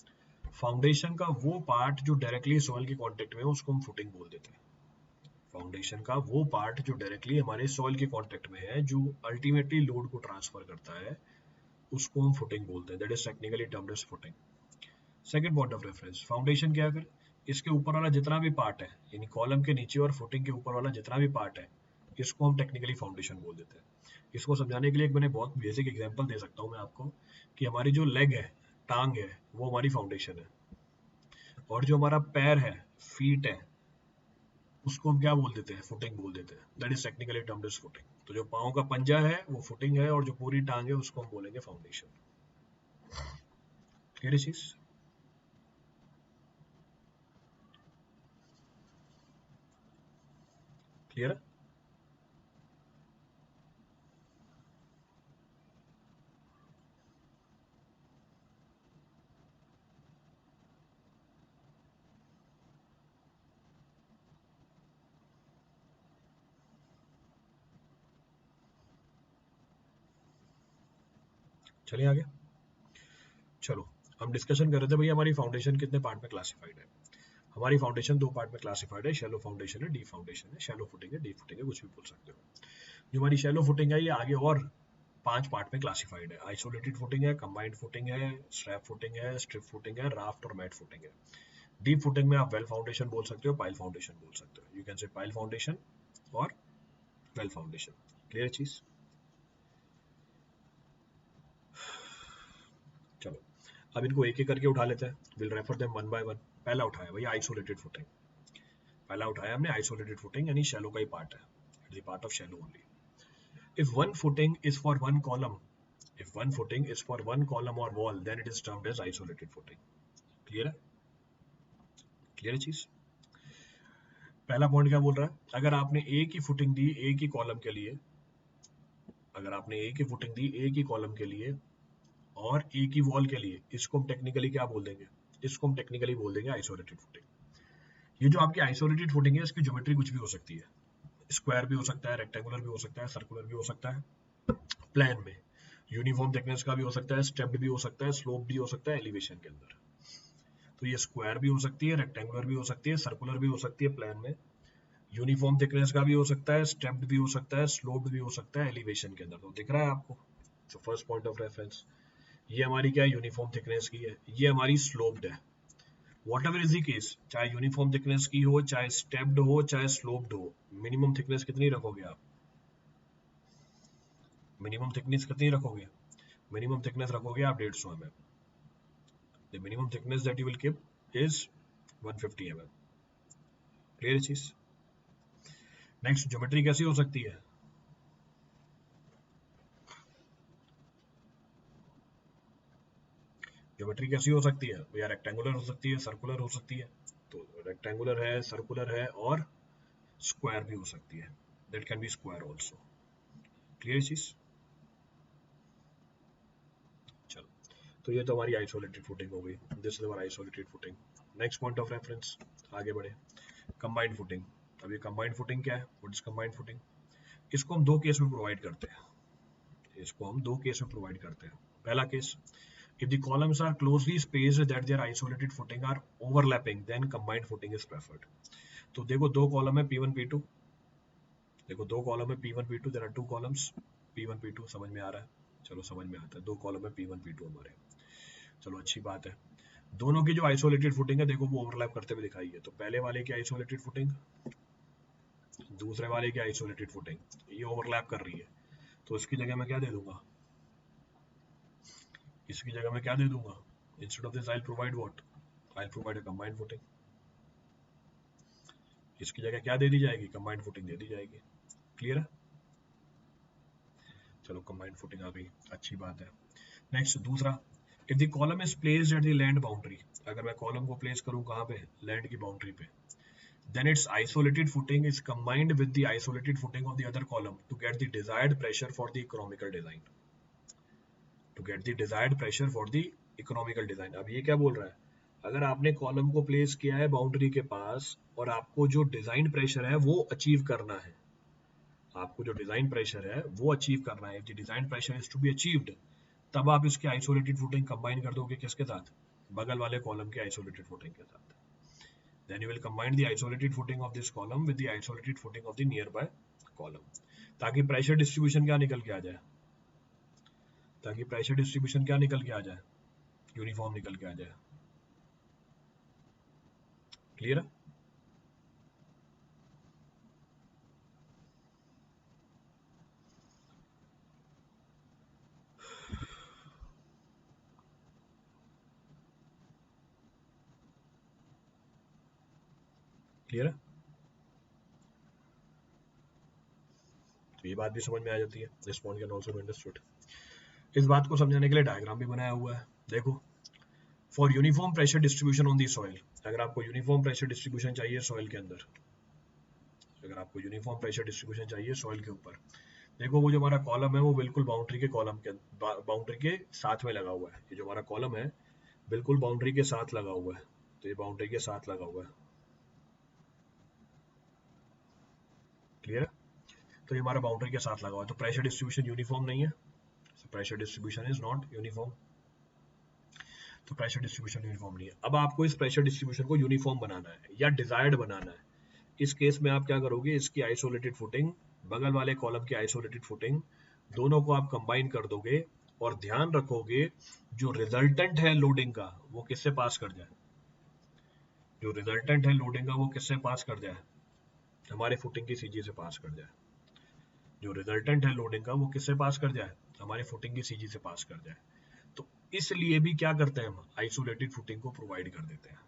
फाउंडेशन का वो पार्ट जो डायरेक्टली सॉइल के कांटेक्ट में है उसको हम फुटिंग बोल देते हैं. फाउंडेशन का वो पार्ट जो डायरेक्टली हमारे सॉइल के कांटेक्ट में है, जो अल्टीमेटली लोड को ट्रांसफर करता है, उसको हम फुटिंग बोलते हैं. That is technically termed as footing. Second point of reference. Foundation क्या है? इसके ऊपर वाला जितना भी पार्ट है, यानी कॉलम के नीचे और फुटिंग के ऊपर वाला जितना भी पार्ट है, इसको हम टेक्निकली फाउंडेशन बोल देते हैं। इसको समझाने के लिए एक मैंने बहुत बेसिक एग्जांपल दे सकता हूँ मैं आपको कि हमारी जो लेग है, टांग है, वो हमारी फाउंडेशन है, और जो हमारा पैर है, फीट है, उसको हम क्या बोल देते हैं, फुटिंग बोल देते हैं। That is technically termed as footing. तो जो पाँव का पंजा है वो फुटिंग है, और जो पूरी टांग है उसको हम बोलेंगे फाउंडेशन। क्लियर चीज? क्लियर है? चलिए आगे। चलो, हम डिस्कशन कर रहे थे भैया हमारी फाउंडेशन कितने पार्ट में क्लासिफाइड है। हमारी फाउंडेशन दो पार्ट में क्लासिफाइड है, शैलो फाउंडेशन है, डीप फाउंडेशन है। शैलो फुटिंग है, डीप फुटिंग है, कुछ भी बोल सकते हो। जो हमारी शैलो फुटिंग है ये आगे और 5 पार्ट में क्लासिफाइड है। आइसोलेटेड फुटिंग है, कंबाइंड फुटिंग है, स्ट्रैप फुटिंग है, स्ट्रिप फुटिंग है, राफ्ट और मैट फुटिंग है। डीप फुटिंग में आप वेल फाउंडेशन बोल सकते हो, पाइल फाउंडेशन बोल सकते हो। You can say pile foundation और वेल फाउंडेशन। क्लियर चीज? चलो, अब इनको एक एक करके उठा लेते हैं। Will refer them one by one. पहला उठाया भैया आइसोलेटेड फुटिंग। पहला उठाया हमने आइसोलेटेड फुटिंग, यानी शैलो का ही पार्ट है, it is part of shallow only. If one footing is for one column, if one footing is for one column or wall, then it is termed as isolated footing. Clear है? Clear है चीज? पहला point क्या बोल रहा है, अगर आपने एक ही फुटिंग दी एक ही कॉलम के लिए, अगर आपने एक ही फुटिंग दी एक ही कॉलम के लिए और एक ही वॉल के लिए, इसको हम टेक्निकली क्या बोल देंगे, इसको हम टेक्निकली बोल देंगे आइसोलेटेड फुटिंग। ये जो आपकी आइसोलेटेड फुटिंग है इसकी ज्योमेट्री कुछ भी हो सकती है, स्क्वायर भी हो सकता है, रेक्टेंगुलर भी हो सकता है, सर्कुलर भी हो सकता है, प्लेन में यूनिफॉर्म थिकनेस का भी हो सकता है, स्टेप्ड भी हो सकता है, स्लोप भी हो सकता है एलिवेशन के अंदर। तो ये स्क्वायर भी हो सकती है, रेक्टेंगुलर भी हो सकती है, सर्कुलर भी हो सकती है प्लान में, यूनिफॉर्म थिकनेस का भी हो सकता है, स्टेप्ड भी हो सकता है, स्लोप्ड भी हो सकता है एलिवेशन के अंदर। तो दिख रहा है आपको, तो फर्स्ट पॉइंट ऑफ रेफरेंस ये हमारी क्या है, यूनिफॉर्म थिकनेस की है, ये हमारी स्लोप्ड है। What ever is the case, चाहे यूनिफॉर्म थिकनेस की हो, चाहे स्टेप्ड हो, चाहे स्लोप्ड हो, मिनिमम थिकनेस कितनी रखोगे आप, मिनिमम थिकनेस कितनी रखोगे, मिनिमम थिकनेस रखोगे आप 150 mm। The minimum thickness that you will keep is 150 mm। Clear चीज? नेक्स्ट, ज्योमेट्री कैसी हो सकती है, ज्योमेट्री कैसी हो सकती है भैया, रेक्टेंगुलर हो सकती है, सर्कुलर हो सकती है। तो रेक्टेंगुलर है, सर्कुलर है और स्क्वायर भी हो सकती है, that can be square also. Clear चीज? चलो, तो ये तो हमारी आइसोलेटेड फुटिंग हो गई, दिस इज हमारा isolated footing. Next point of reference, आगे बढ़े, कंबाइंड फुटिंग। अब ये कंबाइंड फुटिंग क्या है, व्हाट इज कंबाइंड फुटिंग? इसको हम दो केस में प्रोवाइड करते हैं, इसको हम दो केस में प्रोवाइड करते हैं। पहला case, if the columns are closely spaced that their isolated footing are overlapping, then combined footing is preferred। तो देखो दो कॉलम है P1 P2, देखो दो कॉलम है P1 P2, there are two columns P1 P2, समझ में आ रहा है? चलो समझ में आता है, दो कॉलम है P1 P2 हमारे। चलो अच्छी बात है, दोनों की जो आइसोलेटेड फुटिंग है देखो वो ओवरलैप करते हुए दिखाई है। तो पहले वाले की आइसोलेटेड फुटिंग, दूसरे वाले की आइसोलेटेड फुटिंग ये ओवरलैप कर रही है, तो इसकी जगह मैं क्या दे दूंगा, इसकी जगह मैं क्या दे दूंगा, instead of this I will provide what, I will provide a combined footing. इसकी जगह क्या दे दी जाएगी, कंबाइंड फुटिंग दे दी जाएगी। क्लियर है? चलो कंबाइंड फुटिंग आ गई, अच्छी बात है। नेक्स्ट दूसरा, if the column is placed at the land boundary, अगर मैं कॉलम को प्लेस करूं कहां पे, लैंड की बाउंड्री पे, then its isolated footing is combined with the isolated footing of the other column to get the desired pressure for the economical design, to get the desired pressure for the economical design। अब ये क्या बोल रहा है, अगर आपने column को place किया है बाउंड्री के पास और आपको जो डिजाइन प्रेशर है वो अचीव करना है, आपको जो डिजाइन प्रेशर है वो अचीव करना है, the design pressure is to be achieved, तब आप इसकी आइसोलेटेड फुटिंग कंबाइन कर दोगे किसके साथ, बगल वाले कॉलम के आइसोलेटेड फुटिंग के साथ। then you will combine the isolated footing of this column with the isolated footing of the nearby column, ताकि प्रेशर डिस्ट्रीब्यूशन क्या निकल के आ जाए, ताकि प्रेशर डिस्ट्रीब्यूशन क्या निकल के आ जाए, यूनिफॉर्म निकल के आ जाए। क्लियर है? क्लियर है? तो ये बात भी समझ में आ जाती है, this point can also be understood. इस बात को समझाने के लिए डायग्राम भी बनाया हुआ है, देखो। For uniform pressure distribution on the soil, अगर आपको यूनिफॉर्म प्रेशर डिस्ट्रीब्यूशन चाहिए सॉइल के अंदर, अगर आपको यूनिफॉर्म प्रेशर डिस्ट्रीब्यूशन चाहिए सॉइल के ऊपर, देखो वो जो हमारा कॉलम है वो बिल्कुल बाउंड्री के कॉलम के बाउंड्री के साथ में लगा हुआ है। ये जो हमारा कॉलम है बिल्कुल बाउंड्री के साथ लगा हुआ है, तो ये बाउंड्री के साथ लगा हुआ है, क्लियर है? तो ये हमारा बाउंड्री के साथ लगा हुआ है, तो प्रेशर डिस्ट्रीब्यूशन यूनिफॉर्म नहीं है, pressure distribution is not uniform, तो प्रेशर डिस्ट्रीब्यूशन यूनिफॉर्म नहीं है। अब आपको इस प्रेशर डिस्ट्रीब्यूशन को यूनिफॉर्म बनाना है या डिजायर्ड बनाना है, इस केस में आप क्या करोगे, इसकी आइसोलेटेड फुटिंग, बगल वाले कॉलम की आइसोलेटेड फुटिंग, दोनों को आप कंबाइन कर दोगे और ध्यान रखोगे जो रिजल्टेंट है लोडिंग का वो किससे पास कर जाए, जो रिजल्टेंट है लोडिंग का वो किससे पास कर जाए, हमारे फुटिंग की सीजी से पास कर जाए। जो रिजल्टेंट है लोडिंग का वो किससे पास कर जाए, हमारे फुटिंग की सीजी से पास कर जाए। तो इसलिए भी क्या करते हैं हम, आइसोलेटेड फुटिंग को प्रोवाइड कर देते हैं,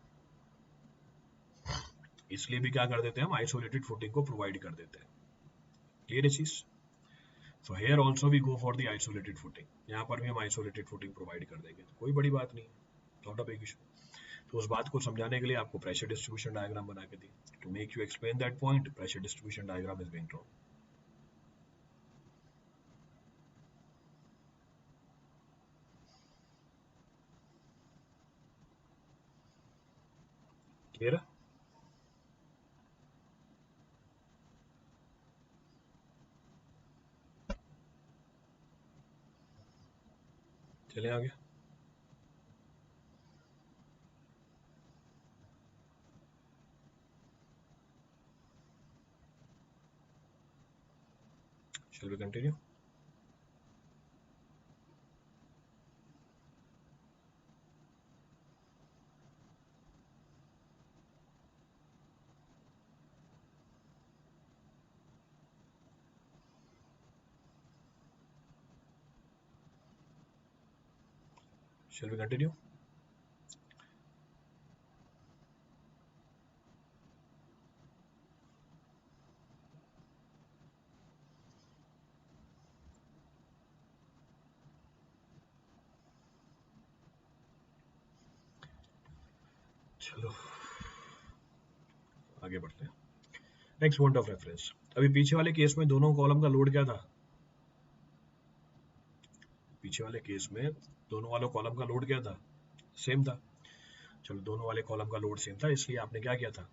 इसलिए भी क्या कर देते हैं हम, आइसोलेटेड फुटिंग को प्रोवाइड कर देते हैं। क्लियर है चीज? So here also we go for the isolated footing, यहाँ पर भी हम आइसोलेटेड फुटिंग प्रोवाइड कर देंगे, तो कोई बड़ी बात नहीं, नॉट अ बिग इशू। तो उस बात को समझाने के लिए आपको प्रेशर डिस्ट्रीब्यूशन डायग्राम बना के दी, to make you explain that point pressure distribution diagram is being drawn. Clear है? चले आगे। Shall we continue? Shall we continue? चलो आगे बढ़ते हैं। नेक्स्ट पॉइंट ऑफ रेफरेंस, अभी पीछे वाले केस में दोनों कॉलम का लोड क्या था, पीछे वाले केस में दोनों वाले कॉलम का लोड क्या था, सेम था। चलो दोनों वाले कॉलम का लोड सेम था, इसलिए आपने क्या किया था,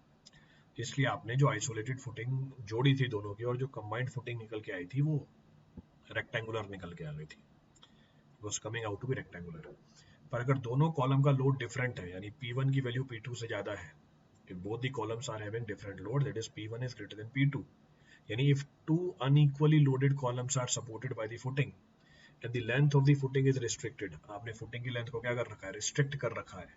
इसलिए आपने जो आइसोलेटेड फुटिंग जोड़ी थी दोनों की और जो कंबाइंड फुटिंग निकल के आई थी वो रेक्टेंगुलर निकल के आ गई थी, was coming out to be rectangular. पर अगर दोनों कॉलम का लोड डिफरेंट है, यानी P1 की वैल्यू P2 से ज्यादा है, if both the columns are having different load, that is P1 is greater than P2, यानी if two unequally loaded columns are supported by the footing and the length of the footing is restricted, आपने footing की length को क्या कर रखा है, restrict कर रखा है,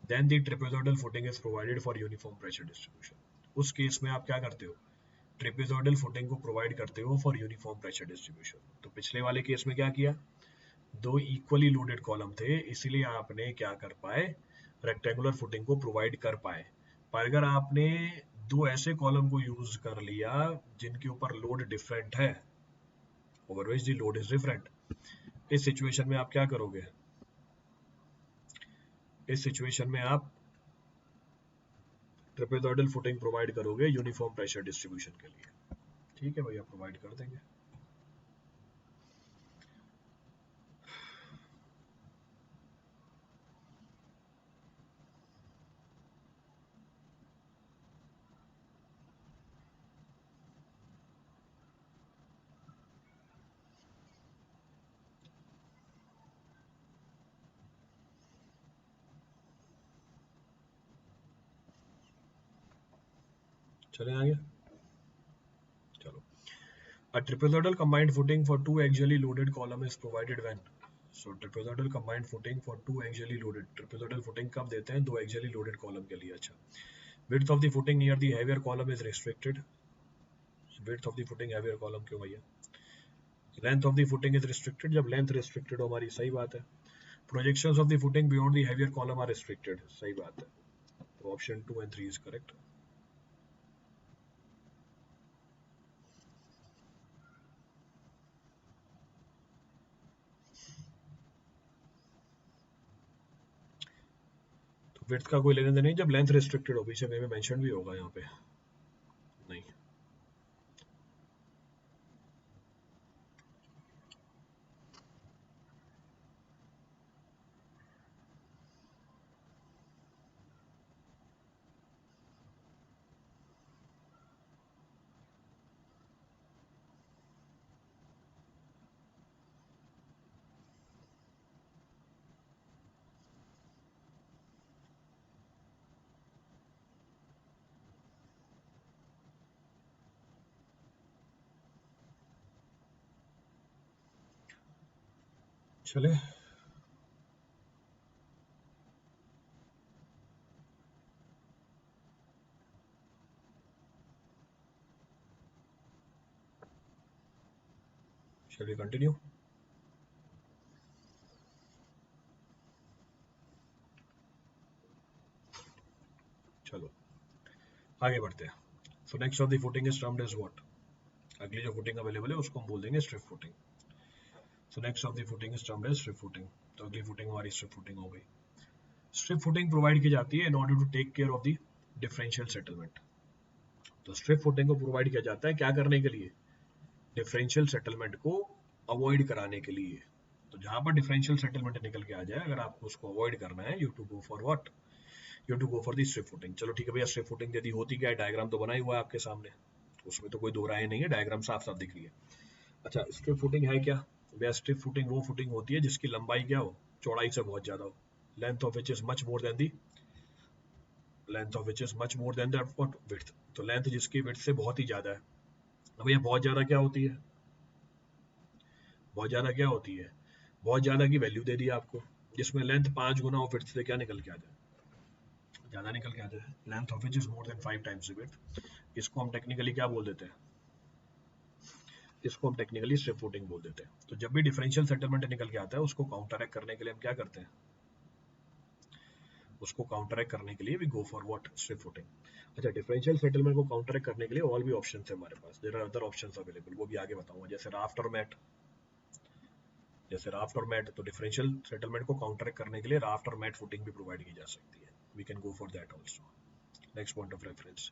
then the trapezoidal footing is provided for uniform pressure distribution। उस केस में आप क्या करते हो, ट्रेपेजोइडल फुटिंग को प्रोवाइड करते हो फॉर यूनिफॉर्म प्रेशर डिस्ट्रीब्यूशन। तो पिछले वाले केस में क्या किया, दो इक्वली लोडेड कॉलम थे, इसीलिए आपने क्या कर पाए, रेक्टेंगुलर फुटिंग को प्रोवाइड कर पाए। पर अगर आपने दो ऐसे कॉलम को यूज कर लिया जिनके ऊपर लोड डिफरेंट है, over which the load is different, इस सिचुएशन में आप क्या करोगे, इस सिचुएशन में आप ट्रेपेजोइडल फुटिंग प्रोवाइड करोगे यूनिफॉर्म प्रेशर डिस्ट्रीब्यूशन के लिए। ठीक है भैया, प्रोवाइड कर देंगे। चले आगे। चलो, a trapezoidal combined footing for two axially loaded column is provided when, so trapezoidal combined footing for two axially loaded, trapezoidal footing कब देते हैं, दो axially loaded column के लिए। अच्छा, width of the footing near the heavier column is restricted, width of the footing heavier column क्यों भैया, length of the footing is restricted, जब length restricted हो हमारी, सही बात है। projections of the footing beyond the heavier column are restricted, सही बात है। तो option 2 and 3 is correct। Width का कोई लेने देना नहीं, जब लेंथ रिस्ट्रिक्टेड हो, पीछे में मेंशन भी होगा यहाँ पे, नहीं। चले, चलिए कंटिन्यू। चलो आगे बढ़ते हैं। So next of the footing is termed as what, अगली जो फुटिंग अवेलेबल है उसको हम बोल देंगे strip footing. So next of the footing is termed as strip footing, तो अगली फुटिंग हमारी स्ट्रिप फुटिंग हो गई। स्ट्रिप फुटिंग प्रोवाइड की जाती है in order to take care of the differential settlement. तो स्ट्रिप फुटिंग को प्रोवाइड किया जाता है क्या करने के लिए, डिफरेंशियल सेटलमेंट को अवॉइड कराने के लिए। तो जहां पर डिफरेंशियल सेटलमेंट निकल के आ जाए, अगर आपको उसको अवॉइड करना है, you to go for what, you to go for the strip footing. चलो ठीक है भैया, स्ट्रिप फुटिंग यदि होती क्या है, डायग्राम तो बना ही हुआ है आपके सामने, उसमें तो कोई दो राय नहीं है, डायग्राम साफ साफ दिख रही है। अच्छा, स्ट्रिप फुटिंग है क्या भैया, स्ट्रिप फुटिंग वो फुटिंग होती है जिसकी लंबाई क्या हो, चौड़ाई से बहुत ज्यादा हो, length of which is much more than the, length of which is much more than that what width, तो लेंथ जिसकी विड्थ से बहुत ही ज्यादा है। अब भैया बहुत ज्यादा क्या होती है, बहुत ज्यादा क्या होती है, बहुत ज्यादा की वैल्यू दे दी आपको, जिसमें लेंथ 5 गुना हो विड्थ से, क्या निकल के आ जाए, ज्यादा निकल के आ जाए, length of which is more than 5 times the width. इसको हम टेक्निकली क्या बोल देते हैं, इसको हम टेक्निकली स्ट्रिप फुटिंग बोल देते हैं। तो जब भी डिफरेंशियल सेटलमेंट निकल के आता है, उसको काउंटरैक्ट करने के लिए हम क्या करते हैं, उसको काउंटरैक्ट करने के लिए we go for what, strip footing. अच्छा, डिफरेंशियल सेटलमेंट को काउंटरैक्ट करने के लिए और भी ऑप्शंस है हमारे पास, there are other options available, वो भी आगे बताऊंगा, जैसे राफ्ट और मैट, जैसे राफ्ट और मैट। तो डिफरेंशियल सेटलमेंट को काउंटरैक्ट करने के लिए राफ्ट और मैट फुटिंग भी प्रोवाइड की जा सकती है, we can go for that also. Next point of reference,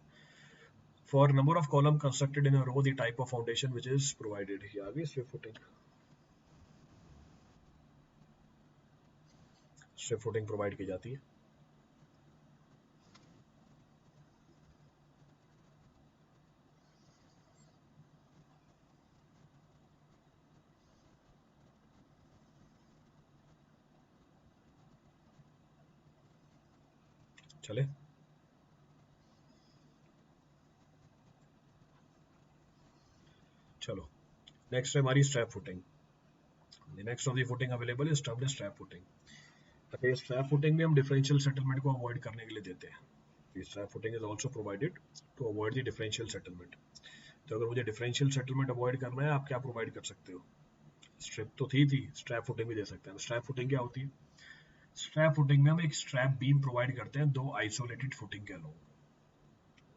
for number of column constructed in a row, the type of foundation which is provided, ये आ गई strip footing. Strip footing provide की जाती है। चले, चलो नेक्स्ट है हमारी strap footing. The next of the footing available is termed as strap footing. अच्छा, स्ट्रैप फुटिंग में हम डिफरेंशियल सेटलमेंट को अवॉइड करने के लिए देते हैं। Strap footing is also provided to avoid the differential settlement. तो अगर मुझे डिफरेंशियल सेटलमेंट अवॉइड करना है, आप क्या प्रोवाइड कर सकते हो, स्ट्रिप तो थी स्ट्रैप फुटिंग भी दे सकते हैं। स्ट्रैप फुटिंग क्या होती है, स्ट्रैप फुटिंग में हम एक स्ट्रैप बीम प्रोवाइड करते हैं, दो आइसोलेटेड फुटिंग के अलोंग।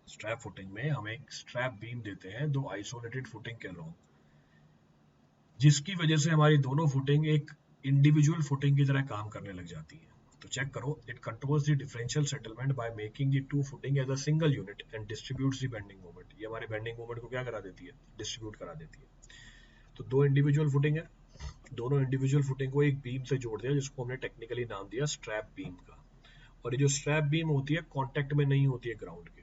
स्ट्रैप फुटिंग में हम एक स्ट्रैप बीम देते हैं दो आइसोलेटेड फुटिंग के अलोंग, जिसकी वजह से हमारी दोनों फुटिंग एक इंडिविजुअल फुटिंग की तरह काम करने लग जाती है। तो चेक करो, it controls the differential settlement by making the two footing as a single unit and distributes the bending moment. ये हमारे बेंडिंग मोमेंट को क्या करा देती है, डिस्ट्रीब्यूट करा देती है। तो दो इंडिविजुअल फुटिंग है, दोनों इंडिविजुअल फुटिंग को एक बीम से जोड़ दिया, जिसको हमने टेक्निकली नाम दिया स्ट्रैप बीम का। और ये जो स्ट्रैप बीम होती है, कॉन्टेक्ट में नहीं होती है ग्राउंड के।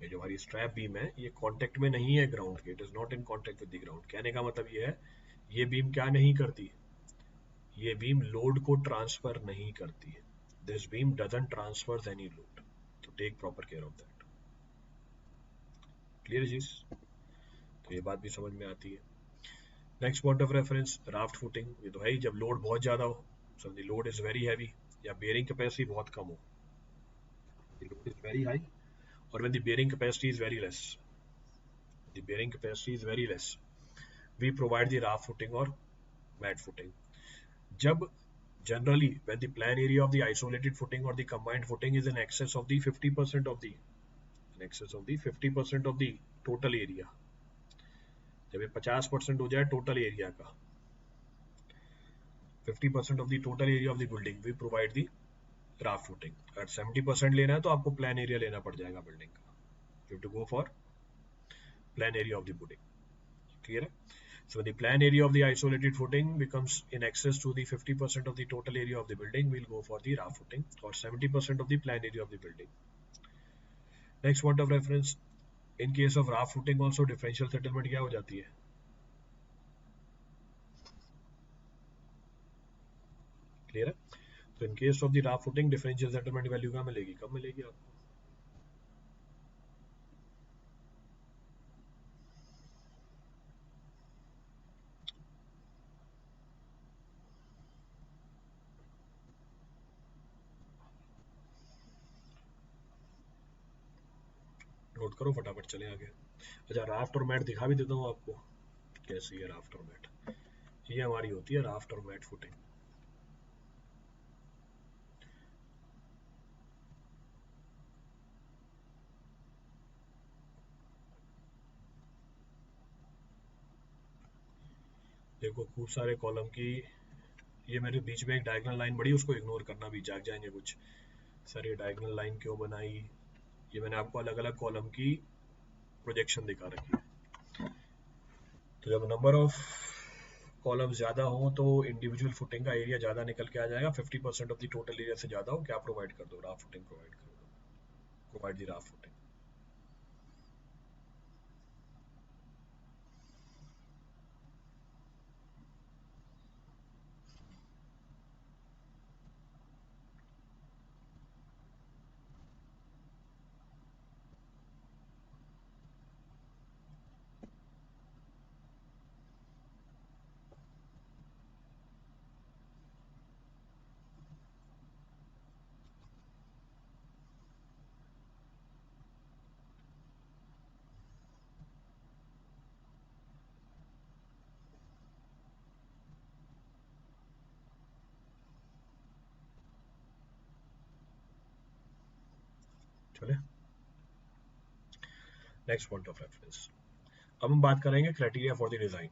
ये जो हमारी स्ट्रैप बीम है, ये कॉन्टेक्ट में नहीं है ग्राउंड के, it is not in contact with the ground. कहने का मतलब ये है, ये बीम क्या नहीं करती, ये बीम लोड को ट्रांसफर नहीं करती है। This beam doesn't transfer any load, तो take proper care of that. Clear चीज, तो ये बात भी समझ में आती है। Next point of reference, raft footing. ये तो है ही, जब लोड बहुत ज्यादा हो, so the load is very heavy, या बेयरिंग कैपेसिटी बहुत कम हो, the load is very high, और when the bearing capacity is very less, the bearing capacity is very less, we provide the raft footing और mat footing. जब generally when the plan area of the isolated footing or the combined footing is in excess of the 50% of the, in excess of the 50% of the total area, जब ये 50% हो जाए total area का, 50% of the total area of the building, we provide the raft footing. अगर 70% लेना है तो आपको प्लान एरिया लेना पड़ जाएगा बिल्डिंग का, you to go for plan area of the building. Clear है? So the plan area of the isolated footing becomes in excess to the 50% of the total area of the building. We'll go for the raft footing, or 70% of the plan area of the building. Next point of reference, in case of raft footing also differential settlement क्या हो जाती है? Clear है? So in case of the raft footing differential settlement value क्या मिलेगी, कब मिलेगी आपको? नोट करो फटाफट, चले आगे। अच्छा, राफ्ट और मैट दिखा भी देता हूँ आपको कैसी है राफ्ट और मैट। ये हमारी होती है राफ्ट और मैट फुटिंग। देखो खूब सारे कॉलम की, ये मेरे बीच में एक डायगोनल लाइन बड़ी, उसको इग्नोर करना, भी जाग जाएंगे कुछ। सर ये डायगोनल लाइन क्यों बनाई? ये मैंने आपको अलग अलग कॉलम की प्रोजेक्शन दिखा रखी है। तो जब नंबर ऑफ कॉलम ज्यादा हो तो इंडिविजुअल फुटिंग का एरिया ज्यादा निकल के आ जाएगा। 50% ऑफ द टोटल एरिया से ज्यादा हो, क्या प्रोवाइड कर दो? राफ्ट फुटिंग प्रोवाइड कर दो, प्रोवाइड द राफ्ट फुटिंग। चले, नेक्स्ट पॉइंट ऑफ रेफरेंस। अब हम बात करेंगे criteria for the design.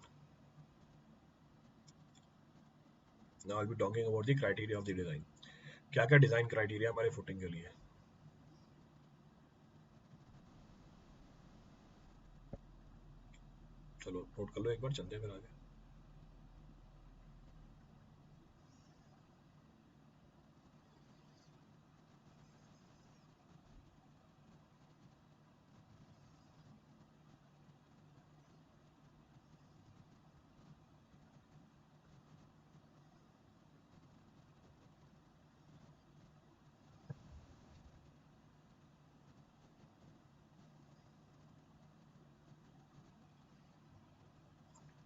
Now I will be talking about the criteria of the design. क्या क्या डिजाइन क्राइटेरिया हमारे फुटिंग के लिए? चलो नोट कर लो एक बार, चलते हैं फिर आगे।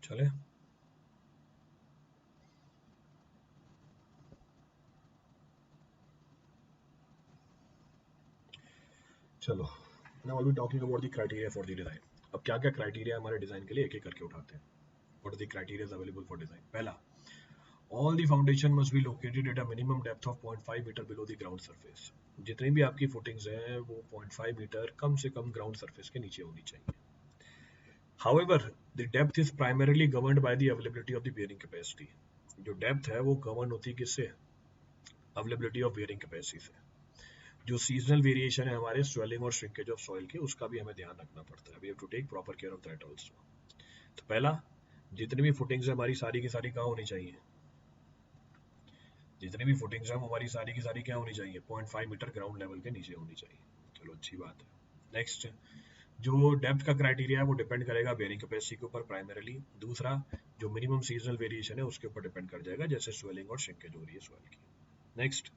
चले, चलो, now I will be talking about the criteria for the design. अब क्या क्या क्राइटेरिया हमारे डिजाइन के लिए, एक एक करके उठाते हैं। What are the criteria available for design? पहला, all the foundation must be located at a minimum depth of 0.5 metre below the ground surface। जितनी भी आपकी फुटिंग्स हैं वो 0.5 मीटर कम से कम ग्राउंड सरफेस के नीचे होनी चाहिए। However, the depth is primarily governed by the availability of the bearing capacity। जो डेप्थ है वो गवर्न होती है किससे? अवेलेबिलिटी ऑफ बेयरिंग कैपेसिटी से। जो सीजनल वेरिएशन है हमारे स्वेलिंग और श्रिंकेज ऑफ सॉइल के, उसका भी हमें ध्यान रखना पड़ता है। We have to take proper care of that also. तो पहला, जितनी भी फुटिंग्स है हमारी सारी की सारी कहाँ होनी चाहिए? जितनी भी फुटिंग्स हैं हमारी सारी की सारी क्या होनी चाहिए? 0.5 मीटर ग्राउंड लेवल के नीचे होनी चाहिए। चलो अच्छी बात है। नेक्स्ट, जो डेप्थ का क्राइटेरिया है वो डिपेंड करेगा बेयरिंग कैपेसिटी के ऊपर प्राइमरीली। दूसरा, जो मिनिमम सीजनल वेरिएशन है उसके ऊपर डिपेंड कर जाएगा, जैसे स्वेलिंग और श्रिंकेज हो रही है सॉइल की। नेक्स्ट,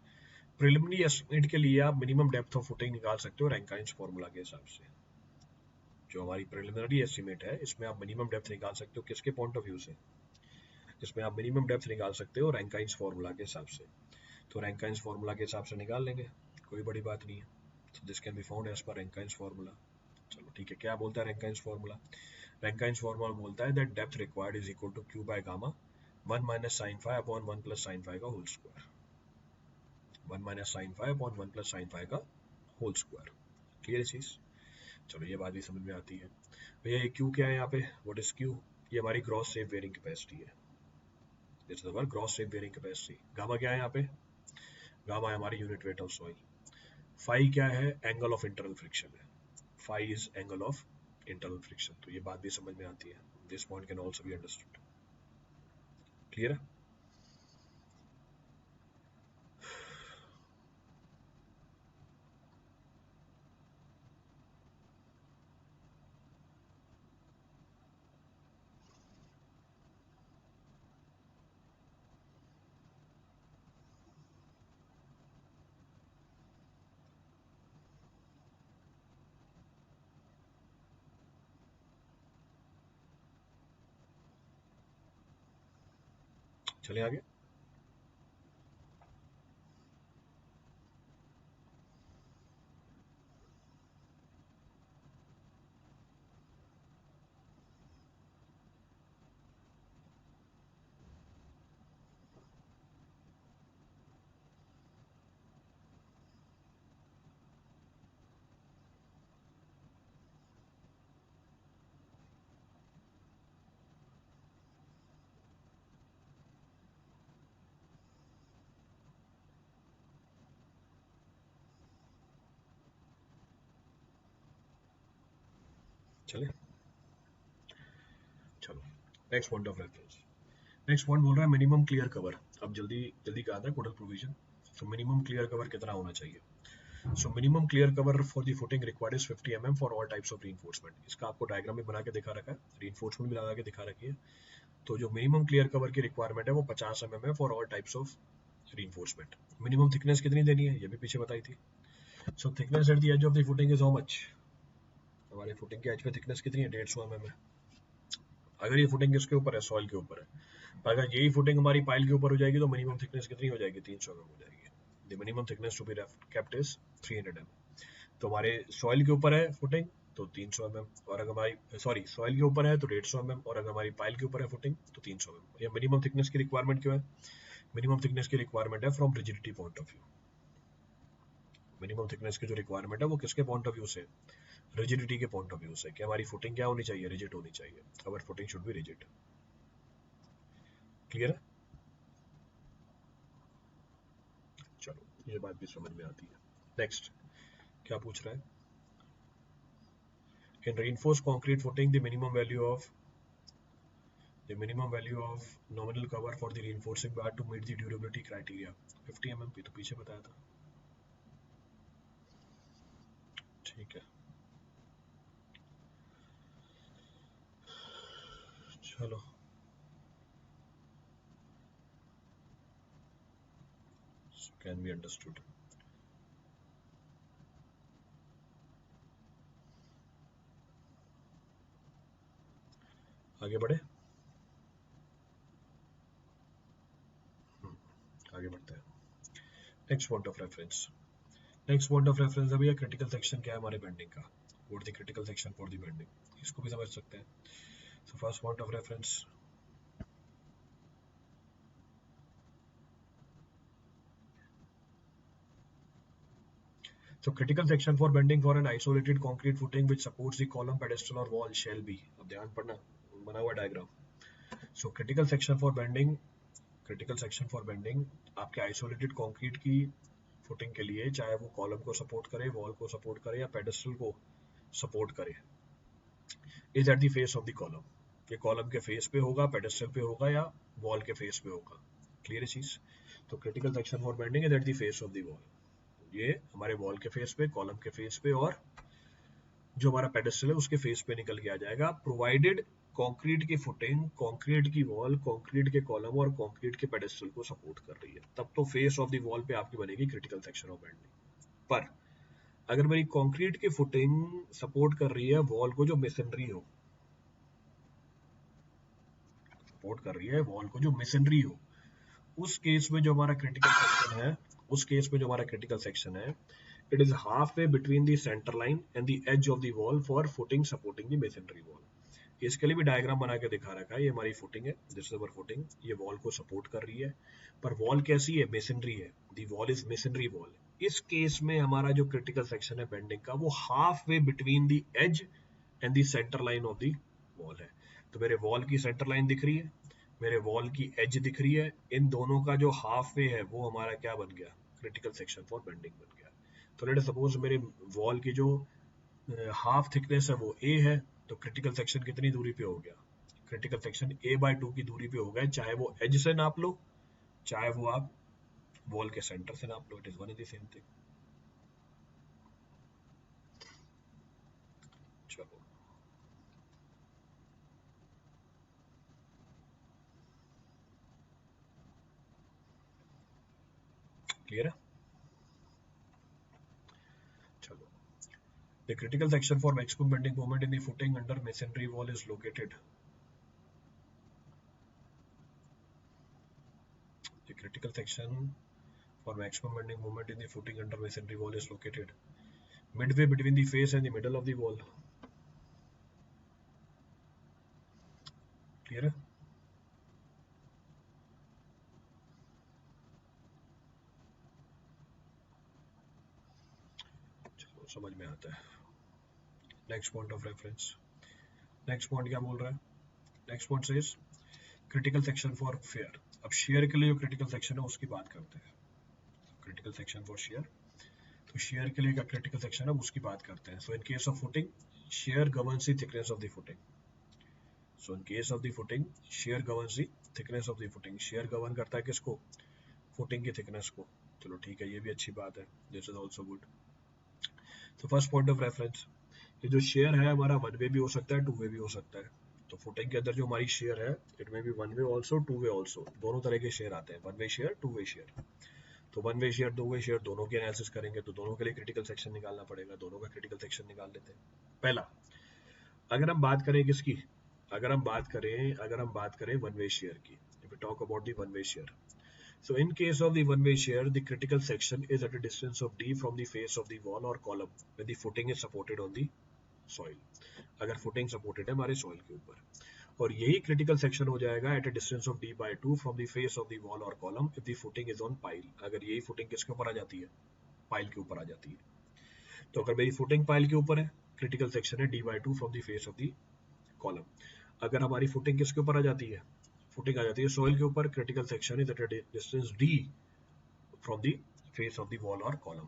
प्रिलिमिनरी एस्टिमेट के लिए आप मिनिमम डेप्थ ऑफ फुटिंग निकाल सकते हो रैंकाइंस फार्मूला के हिसाब से। जो हमारी प्रिलिमिनरी एस्टिमेट है इसमें आप मिनिमम डेप्थ निकाल सकते हो, किसके पॉइंट ऑफ व्यू से? इसमें आप मिनिमम डेप्थ निकाल सकते हो रैंकाइंस फार्मूला के हिसाब से। तो रैंकाइंस फार्मूला के हिसाब से निकाल लेंगे, कोई बड़ी बात नहीं है। तो this can be found as per Rankine's formula. चलो ठीक है, क्या बोलता है रैंकाइंस फार्मूला? रैंकाइंस फार्मूला बोलता है that depth required is equal to Q by gamma 1 minus sine five upon 1 plus sine five का whole square. 1 minus sine five upon 1 plus sine five का होल स्क्वायर। क्लियर चीज? चलो ये बात भी समझ में आती है। भैया ये क्यू क्या है यहाँ पे? What is Q? ये हमारी ग्रॉस सेफ बेयरिंग कैपेसिटी है। This is our gross safe bearing capacity. Gamma क्या है यहाँ पे? गामा है हमारी unit weight of soil, phi क्या है, एंगल ऑफ इंटरनल फ्रिक्शन है, phi is angle of internal friction. तो ये बात भी समझ में आती है, this point can also be understood. Clear है? चले आगे। चले, चलो next point of reference. Next point बोल रहा है मिनिमम क्लियर कवर। अब जल्दी जल्दी कहा था codal provision. So minimum clear cover कितना होना चाहिए? So minimum clear cover for the footing required is 50 mm for all types of reinforcement. इसका आपको डायग्राम में बना के दिखा रखा है, रीइंफोर्समेंट भी लगा के दिखा रखी है। तो जो मिनिमम क्लियर कवर की रिक्वायरमेंट है वो 50 mm है for all types of reinforcement. Minimum thickness कितनी देनी है ये भी पीछे बताई थी। So thickness at the edge of the footing is how much? हमारे फुटिंग के एज पे थिकनेस कितनी है? 150 mm है। अगर ये फुटिंग किसके ऊपर है? सॉइल के ऊपर है। अगर यही फुटिंग हमारी पाइल के ऊपर हो जाएगी तो मिनिमम थिकनेस कितनी हो जाएगी? 300 mm हो जाएगी। The minimum thickness to be kept is 300 mm। तो हमारे सॉइल के ऊपर है फुटिंग तो 300 mm, और अगर हमारी सॉरी सॉइल के ऊपर है तो 150 mm, और अगर हमारी पाइल के ऊपर है फुटिंग तो 300 mm। ये मिनिमम थिकनेस की रिक्वायरमेंट क्यों है? मिनिमम थिकनेस की रिक्वायरमेंट है from rigidity point of view. Minimum thickness की जो रिक्वायरमेंट है वो किसके पॉइंट ऑफ व्यू से? रिजिडिटी के पॉइंट ऑफ व्यू से, कि हमारी फुटिंग क्या होनी चाहिए? रिजिड होनी चाहिए। Our footing should be rigid. Clear है? चलो ये बात भी समझ में आती है। नेक्स्ट क्या पूछ रहा है? इन reinforced concrete footing the minimum value of nominal cover for the reinforcing bar to meet the durability criteria 50 mm। तो पीछे बताया था। ठीक है, चलो कैन बी अंडरस्टूड। आगे बढ़े, आगे बढ़ते हैं। Next point of reference. Next point of reference है भैया क्रिटिकल सेक्शन क्या है हमारे बेंडिंग का। What the critical section for the bending, इसको भी समझ सकते हैं। So first point of reference, so critical section for bending for an isolated concrete footing which supports the column, pedestal or wall shall be। अब ध्यान पढ़ना, बना हुआ diagram. So critical section for bending, critical section for bending आपके isolated concrete की footing के लिए, चाहे वो कॉलम को सपोर्ट करे, वॉल को सपोर्ट करे या पेडेस्टल को सपोर्ट करे, is at the face of the column. ये कॉलम के फेस पे होगा, पेडेस्टल पे होगा या वॉल के फेस पे होगा। क्लियर है चीज? तो critical section for bending is at the face of the wall. ये हमारे वॉल के फेस पे, कॉलम के फेस पे और जो हमारा पेडेस्टल है उसके फेस पे निकल के आ जाएगा, प्रोवाइडेड कंक्रीट की फुटिंग, कंक्रीट की वॉल, कंक्रीट के कॉलम और कंक्रीट के पेडेस्टल को सपोर्ट कर रही है, तब तो फेस ऑफ द वॉल पे आपकी बनेगी क्रिटिकल सेक्शन ऑफ बेंडिंग। पर अगर मेरी कंक्रीट की फुटिंग सपोर्ट कर रही है वॉल को जो मेसनरी हो, सपोर्ट कर रही है वॉल को जो मेसनरी हो, उस केस में जो हमारा क्रिटिकल सेक्शन है, उस केस में जो हमारा क्रिटिकल सेक्शन है, it is half way between the centre line and the edge of the wall for footing supporting the masonry wall. इसके लिए भी डायग्राम बना के दिखा रखा है। ये हमारी फुटिंग है, दिस इज अवर फुटिंग, ये वॉल को सपोर्ट कर रही है, पर वॉल कैसी है? मेसनरी है, the wall is masonry wall. इस केस में हमारा जो क्रिटिकल सेक्शन है बेंडिंग का वो half way between the edge and the centre line of the wall है। तो मेरे वॉल की सेंटर लाइन दिख रही है, मेरे वॉल की एज दिख रही है, इन दोनों का जो हाफ वे है वो हमारा क्या बन गया? क्रिटिकल सेक्शन फॉर बेंडिंग बन गया। तो लेट सपोज मेरे वॉल की जो हाफ थिकनेस है वो ए है, तो क्रिटिकल सेक्शन कितनी दूरी पे हो गया, क्रिटिकल सेक्शन a/2 की दूरी पे हो गया, चाहे वो एज से नाप लो चाहे वो आप वॉल के सेंटर से नाप लो, it is one and the same thing. चलो क्लियर है। चलो, the critical section for maximum bending moment in the footing under masonry wall is located. The critical section for maximum bending moment in the footing under masonry wall is located midway between the face and the middle of the wall. Clear है। चलो समझ में आता है। Next point of reference, next point क्या बोल रहा है, next point says critical section for fair. अब शेयर के लिए जो क्रिटिकल सेक्शन है उसकी बात करते हैं, क्रिटिकल सेक्शन फॉर शेयर, तो शेयर के लिए क्या क्रिटिकल सेक्शन है उसकी बात करते हैं। So in case of footing shear governs the thickness of the footing, so in case of the footing shear governs the thickness of the footing, shear govern करता है किसको, फुटिंग की थिकनेस को। चलो ठीक है, ये भी अच्छी बात है, दिस इज ऑल्सो गुड। तो फर्स्ट पॉइंट ऑफ रेफरेंस, ये जो शेयर है हमारा वन वे भी हो सकता है, टू वे भी हो सकता है। तो फुटिंग के अंदर जो हमारी शेयर है इट में भी one way also two way also, दोनों तरह के शेयर आते हैं, one way shear two way shear. तो one way shear two way shear दोनों की एनालिसिस करेंगे तो दोनों के लिए क्रिटिकल सेक्शन निकालना पड़ेगा, दोनों का क्रिटिकल सेक्शन निकाल लेते हैं। पहला, अगर हम बात करें किसकी, अगर हम बात करें वन वे शेयर की, if we talk about the one way shear, so in case of the one way shear the critical section is at a distance of d from the face of the wall or column when the footing is supported on the soil, अगर footing supported है हमारे soil के ऊपर, और यही critical section हो जाएगा at a distance of d/2 from the face of the wall or column if the footing is on pile, अगर यही footing किसके ऊपर आ जाती है, पाइल के ऊपर आ जाती है। तो अगर मेरी फुटिंग पाइल के ऊपर है क्रिटिकल सेक्शन है d/2 from the face of the column, अगर हमारी फुटिंग किसके ऊपर आ जाती है, फुटिंग आ जाती है सॉइल के ऊपर, critical section is at a distance d from the face of the wall और कॉलम।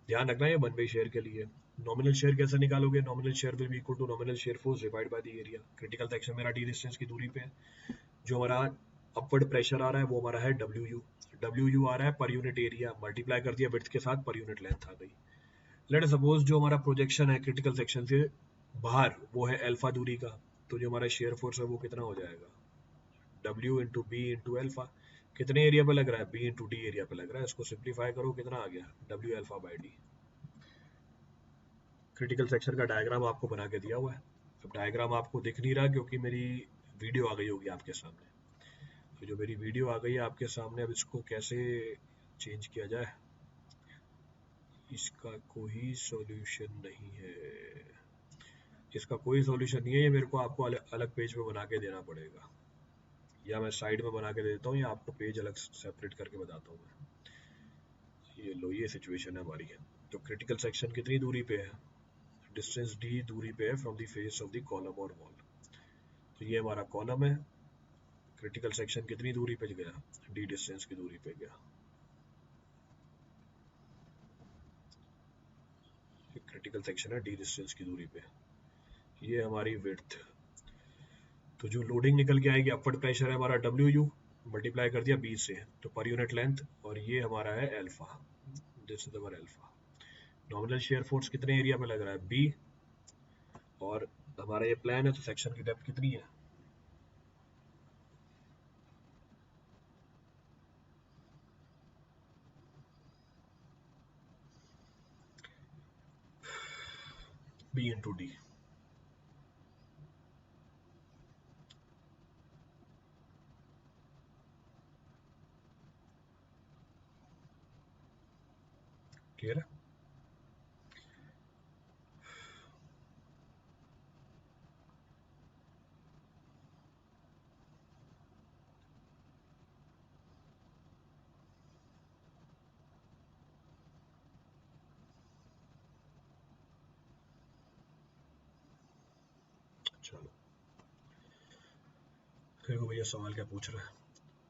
ध्यान रखना है वन वे शेयर के लिए। नॉमिनल शेयर कैसे निकालोगे, nominal shear will be equal to nominal shear force divide by the area. Critical section मेरा d distance की दूरी पे है, जो हमारा अपवर्ड प्रेशर आ रहा है वो हमारा है WU, WU आ रहा है पर यूनिट एरिया, मल्टीप्लाई कर दिया विड्थ के साथ, पर यूनिट लेंथ आ गई। लेट सपोज जो हमारा प्रोजेक्शन है क्रिटिकल सेक्शन से बाहर वो है अल्फा दूरी का, तो जो हमारा शेयर फोर्स है वो कितना हो जाएगा, W into B into alpha. कितने एरिया पे लग रहा है, B इंटू डी एरिया पे लग रहा है, इसको सिंप्लीफाई करो कितना आ गया, W alpha by D. Critical section का डायग्राम आपको बना के दिया हुआ है, अब डायग्राम आपको दिख नहीं रहा क्योंकि मेरी वीडियो आ गई होगी आपके सामने, तो जो मेरी वीडियो आ गई है आपके सामने, अब इसको कैसे चेंज किया जाए, इसका कोई सॉल्यूशन नहीं है, इसका कोई सॉल्यूशन नहीं है, ये मेरे को आपको अलग अलग पेज पे बना के देना पड़ेगा, या मैं साइड में बना के दे देता हूँ, या आपको पेज अलग सेपरेट करके बताता हूँ मैं। ये लो, ये सिचुएशन है हमारी है। तो क्रिटिकल सेक्शन कितनी दूरी पे है, डिस्टेंस d दूरी पे है from the face of the column और वॉल। तो ये हमारा कॉलम है, क्रिटिकल सेक्शन कितनी दूरी पे गया, d डिस्टेंस की दूरी पे गया, क्रिटिकल सेक्शन है d डिस्टेंस की दूरी पे, ये हमारी विड्थ। तो जो लोडिंग निकल के आएगी, अपवर्ड प्रेशर है हमारा WU, मल्टीप्लाई कर दिया B से, तो पर यूनिट लेंथ, और ये हमारा है alpha, this is our alpha. Nominal shear force कितने एरिया पे लग रहा है, B, और हमारा ये प्लान है तो सेक्शन की डेप्थ कितनी है, B इंटू डी। क्लियर है। चलो देखो भैया सवाल क्या पूछ रहा है,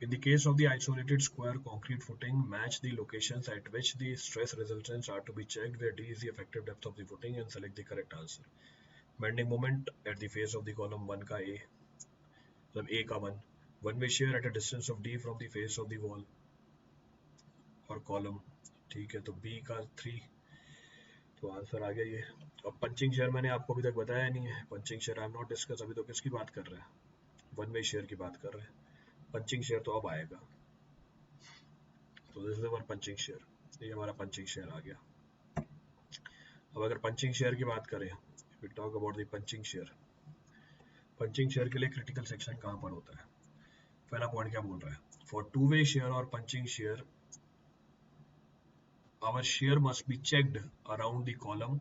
In the case of the isolated square concrete footing, match the locations at which the stress resultants are to be checked, where D is the effective depth of the footing, and select the correct answer. Bending moment at the face of the column 1 का A, मतलब A का 1, one way shear at a distance of D from the face of the wall और column, ठीक है, तो B का 3, तो answer आ गया ये। अब पंचिंग शेयर मैंने आपको अभी तक बताया नहीं है, punching share I am not discuss, अभी तो किसकी बात कर रहे हैं, वन वे शेयर की बात कर रहे हैं। पंचिंग शेयर तो अब आएगा, तो this is our punching share, ये हमारा पंचिंग शेयर आ गया। अब अगर पंचिंग शेयर की बात करें, we talk about the punching shear, punching shear के लिए क्रिटिकल सेक्शन कहाँ पर होता है? पहला पॉइंट क्या बोल रहा है, फॉर टू वे शेयर और punching share our shear must be checked around the column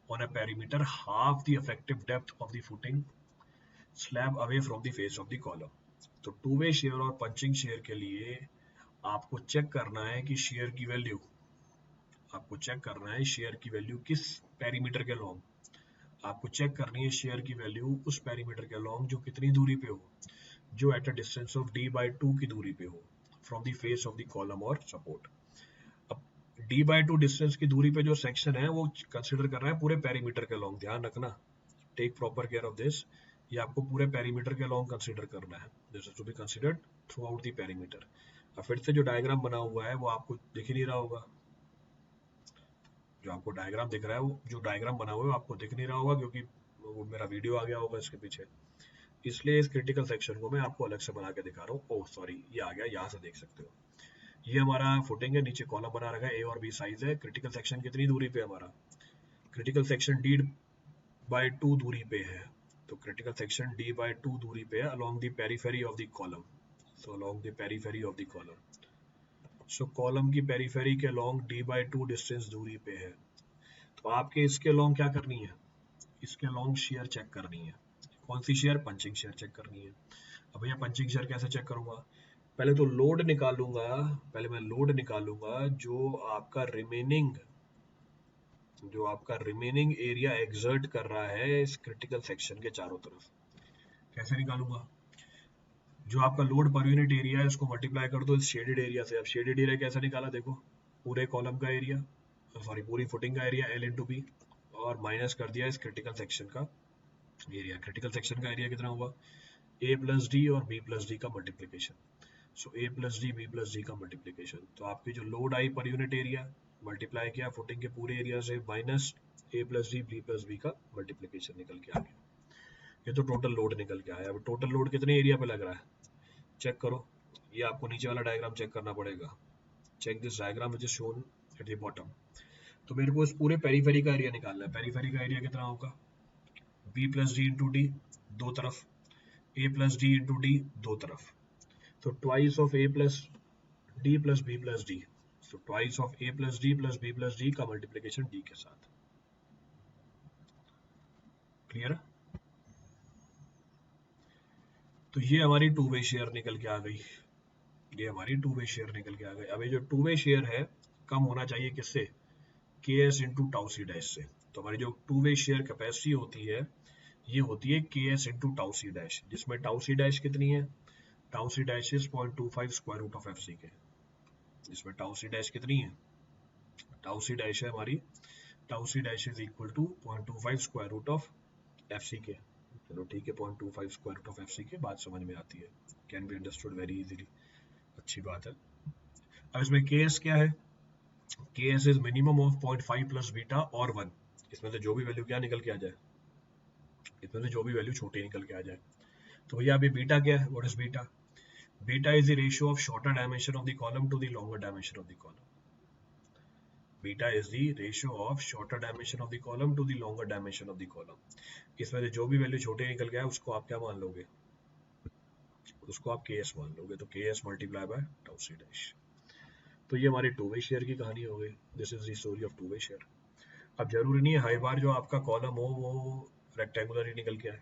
on a perimeter half the effective depth of the footing slab away from the face of the column। तो to way share और punching shear के लिए आपको check करना है कि share की value, आपको चेक करना है शेयर की वैल्यू किस पेरीमीटर के लॉन्ग, आपको चेक करनी है शेयर की वैल्यू उस पेरीमीटर के लॉन्ग जो कितनी दूरी पे हो, जो at a distance of d/2 की दूरी पे हो from the face of the column और सपोर्ट। अब d/2 डिस्टेंस की दूरी पे जो सेक्शन है वो कंसिडर कर रहा है पूरे पेरीमीटर के लॉन्ग, ध्यान रखना, take proper care of this, ये आपको पूरे पेरीमीटर के लॉन्ग कंसिडर करना है, this is to be considered throughout the perimeter. अब फिर से जो डायग्राम बना हुआ है वो आपको दिख ही नहीं रहा होगा, जो आपको डायग्राम दिख रहा है, वो जो डायग्राम बना हुआ है वो आपको दिख नहीं रहा होगा क्योंकि वो मेरा वीडियो आ गया होगा इसके पीछे, इसलिए इस क्रिटिकल सेक्शन को मैं आपको अलग से बना के दिखा रहा हूँ। ओह सॉरी, ये आ गया, यहाँ से देख सकते हो, ये हमारा फुटिंग है, नीचे कॉलम बना रखा है, ए और बी साइज है, क्रिटिकल सेक्शन कितनी दूरी पे हमारा, क्रिटिकल सेक्शन d/2 दूरी पे है, तो क्रिटिकल सेक्शन d/2 दूरी पे है along the periphery of the column, so along the periphery of the column, so column की पेरीफेरी के लॉन्ग d/2 डिस्टेंस दूरी पे है, तो आपके इसके लॉन्ग क्या करनी है, इसके लॉन्ग शेयर चेक करनी है, कौन C share, punching share check करनी है। अब भैया पंचिंग शेयर कैसे चेक करूंगा, पहले तो लोड निकालूंगा, पहले मैं लोड निकालूंगा जो आपका रिमेनिंग एरिया एक्सर्ट कर रहा है इस क्रिटिकल सेक्शन के चारों तरफ। कैसे निकालूंगा, जो आपका लोड पर यूनिट एरिया है उसको मल्टीप्लाई कर दो इस शेडेड एरिया से। अब शेडेड एरिया कैसे निकाला, देखो पूरे कॉलम का एरिया, सॉरी पूरी फुटिंग का एरिया L इंटू बी, और माइनस कर दिया इस क्रिटिकल सेक्शन का एरिया। क्रिटिकल सेक्शन का एरिया कितना हुआ, a प्लस डी और b प्लस डी का multiplication, so a plus D b plus D का मल्टीप्लीकेशन, तो आपकी जो लोड आई पर यूनिट एरिया मल्टीप्लाई किया फुटिंग के पूरे एरिया से minus a plus D b plus B का मल्टीप्लीकेशन निकल के आ गया, ये तो टोटल लोड निकल के आया। अब टोटल लोड कितने एरिया पे लग रहा है चेक करो, ये आपको नीचे वाला डायग्राम चेक करना पड़ेगा, check this diagram which is shown at the bottom. तो मेरे को इस पूरे पेरीफेरी का एरिया निकालना है, पेरीफेरी का एरिया कितना होगा, b plus D into D दो तरफ, a plus D into D दो तरफ, तो twice of a plus D plus b plus D, so twice of a plus D plus b plus D का multiplication d के साथ। Clear है, तो ये हमारी टू वे शेयर निकल के आ गई, ये हमारी टू वे शेयर निकल के आ गई। अब ये जो टू वे शेयर है कम होना चाहिए किससे, K S into tau C dash से, तो हमारी जो टू वे शेयर कैपेसिटी होती है ये होती है K S into tau C dash, जिसमें टाउ सी डैश कितनी है, tau C dash is 0.25 square root of F C K, इसमें टाउ सी डैश कितनी है, टाउ सी डैश है हमारी, tau C dash is equal to 0.25 square root of F C K, चलो ठीक है 0.25 square root of F C K, बात समझ में आती है, can be understood very easily, अच्छी बात है। अब इसमें के एस क्या है, K S is minimum of 0.5 plus beta और 1, इसमें से जो भी वैल्यू क्या निकल के आ जाए, इसमें से जो भी वैल्यू छोटी निकल के आ जाए, तो भैया अभी बीटा क्या है, what is beta, beta is the ratio of shorter dimension of the column to the longer dimension of the column, beta is the ratio of shorter dimension of the column to the longer dimension of the column, इसमें से जो भी value छोटे निकल गया उसको आप क्या मान लोगे, उसको आप के एस मान लोगे, तो K S multiply by tau C dash. तो ये हमारी टू वे शेयर की कहानी हो गई, this is the story of to way share. अब जरूरी नहीं है हर बार जो आपका कॉलम हो वो रेक्टेंगुलर ही निकल के आए,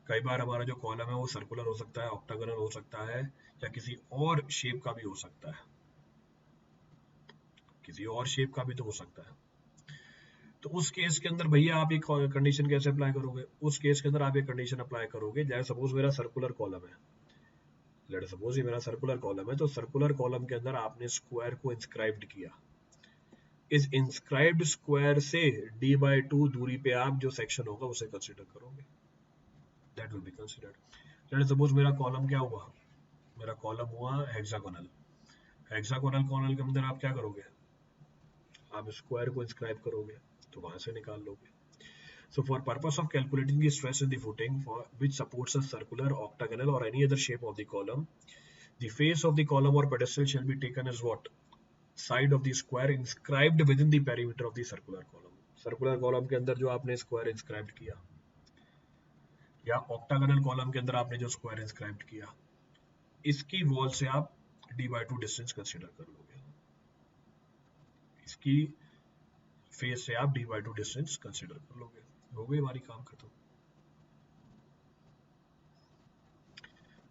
कई बार हमारा जो कॉलम है वो सर्कुलर हो सकता है, ऑक्टागोनल हो सकता है, या किसी और शेप का भी हो सकता है, किसी और शेप का भी तो हो सकता है। तो उस केस के अंदर भैया आप एक कंडीशन कैसे अप्लाई करोगे, उस केस के अंदर आप एक कंडीशन अप्लाई करोगे, जैसे सपोज मेरा सर्कुलर कॉलम है, लेट सपोज ये मेरा सर्कुलर कॉलम है, तो सर्कुलर कॉलम के अंदर आपने स्क्वायर को इंस्क्राइब्ड किया, इस इंस्क्राइब्ड स्क्वायर से d/2 दूरी पे आप जो सेक्शन होगा उसे कंसीडर करोगे, that will be considered. Let suppose मेरा कॉलम क्या हुआ, मेरा कॉलम हुआ हेक्सागोनल। हेक्सागोनल कॉलम के अंदर आप क्या करोगे, आप स्क्वायर को इंस्क्राइब करोगे, तो वहां से निकाल लोगे। So for purpose of calculating the stress in the footing for which supports a circular, octagonal or any other shape of the column, the face of the column or pedestal shall be taken as what? Side of the square inscribed within the perimeter of the circular column. Circular column के अंदर जो आपने square inscribe किया, या octagonal column के अंदर आपने जो स्क्वायर इंस्क्राइब किया, इसकी वॉल से आप d/2 डिस्टेंस कंसीडर कर लोगे, इसकी फेस से आप d/2 डिस्टेंस कंसीडर कर लोगे, हो गई हमारी काम खत्म।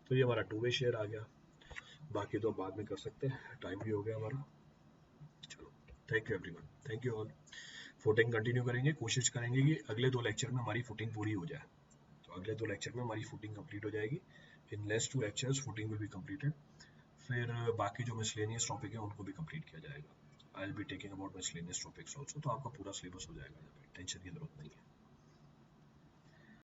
तो ये हमारा 2 वे शेयर आ गया, बाकी तो बाद में कर सकते हैं, टाइम भी हो गया हमारा। चलो, thank you everyone, thank you all. Footing continue करेंगे, कोशिश करेंगे कि अगले 2 लेक्चर में हमारी फुटिंग पूरी हो जाए, तो अगले 2 लेक्चर में हमारी फुटिंग कंप्लीट हो जाएगी। In next 2 lectures footing will be completed, फिर बाकी जो मिसलेनियस टॉपिक है उनको भी कंप्लीट किया जाएगा। I will be taking about miscellaneous topics also, तो आपका पूरा सिलेबस हो जाएगा, टेंशन की जरूरत नहीं है।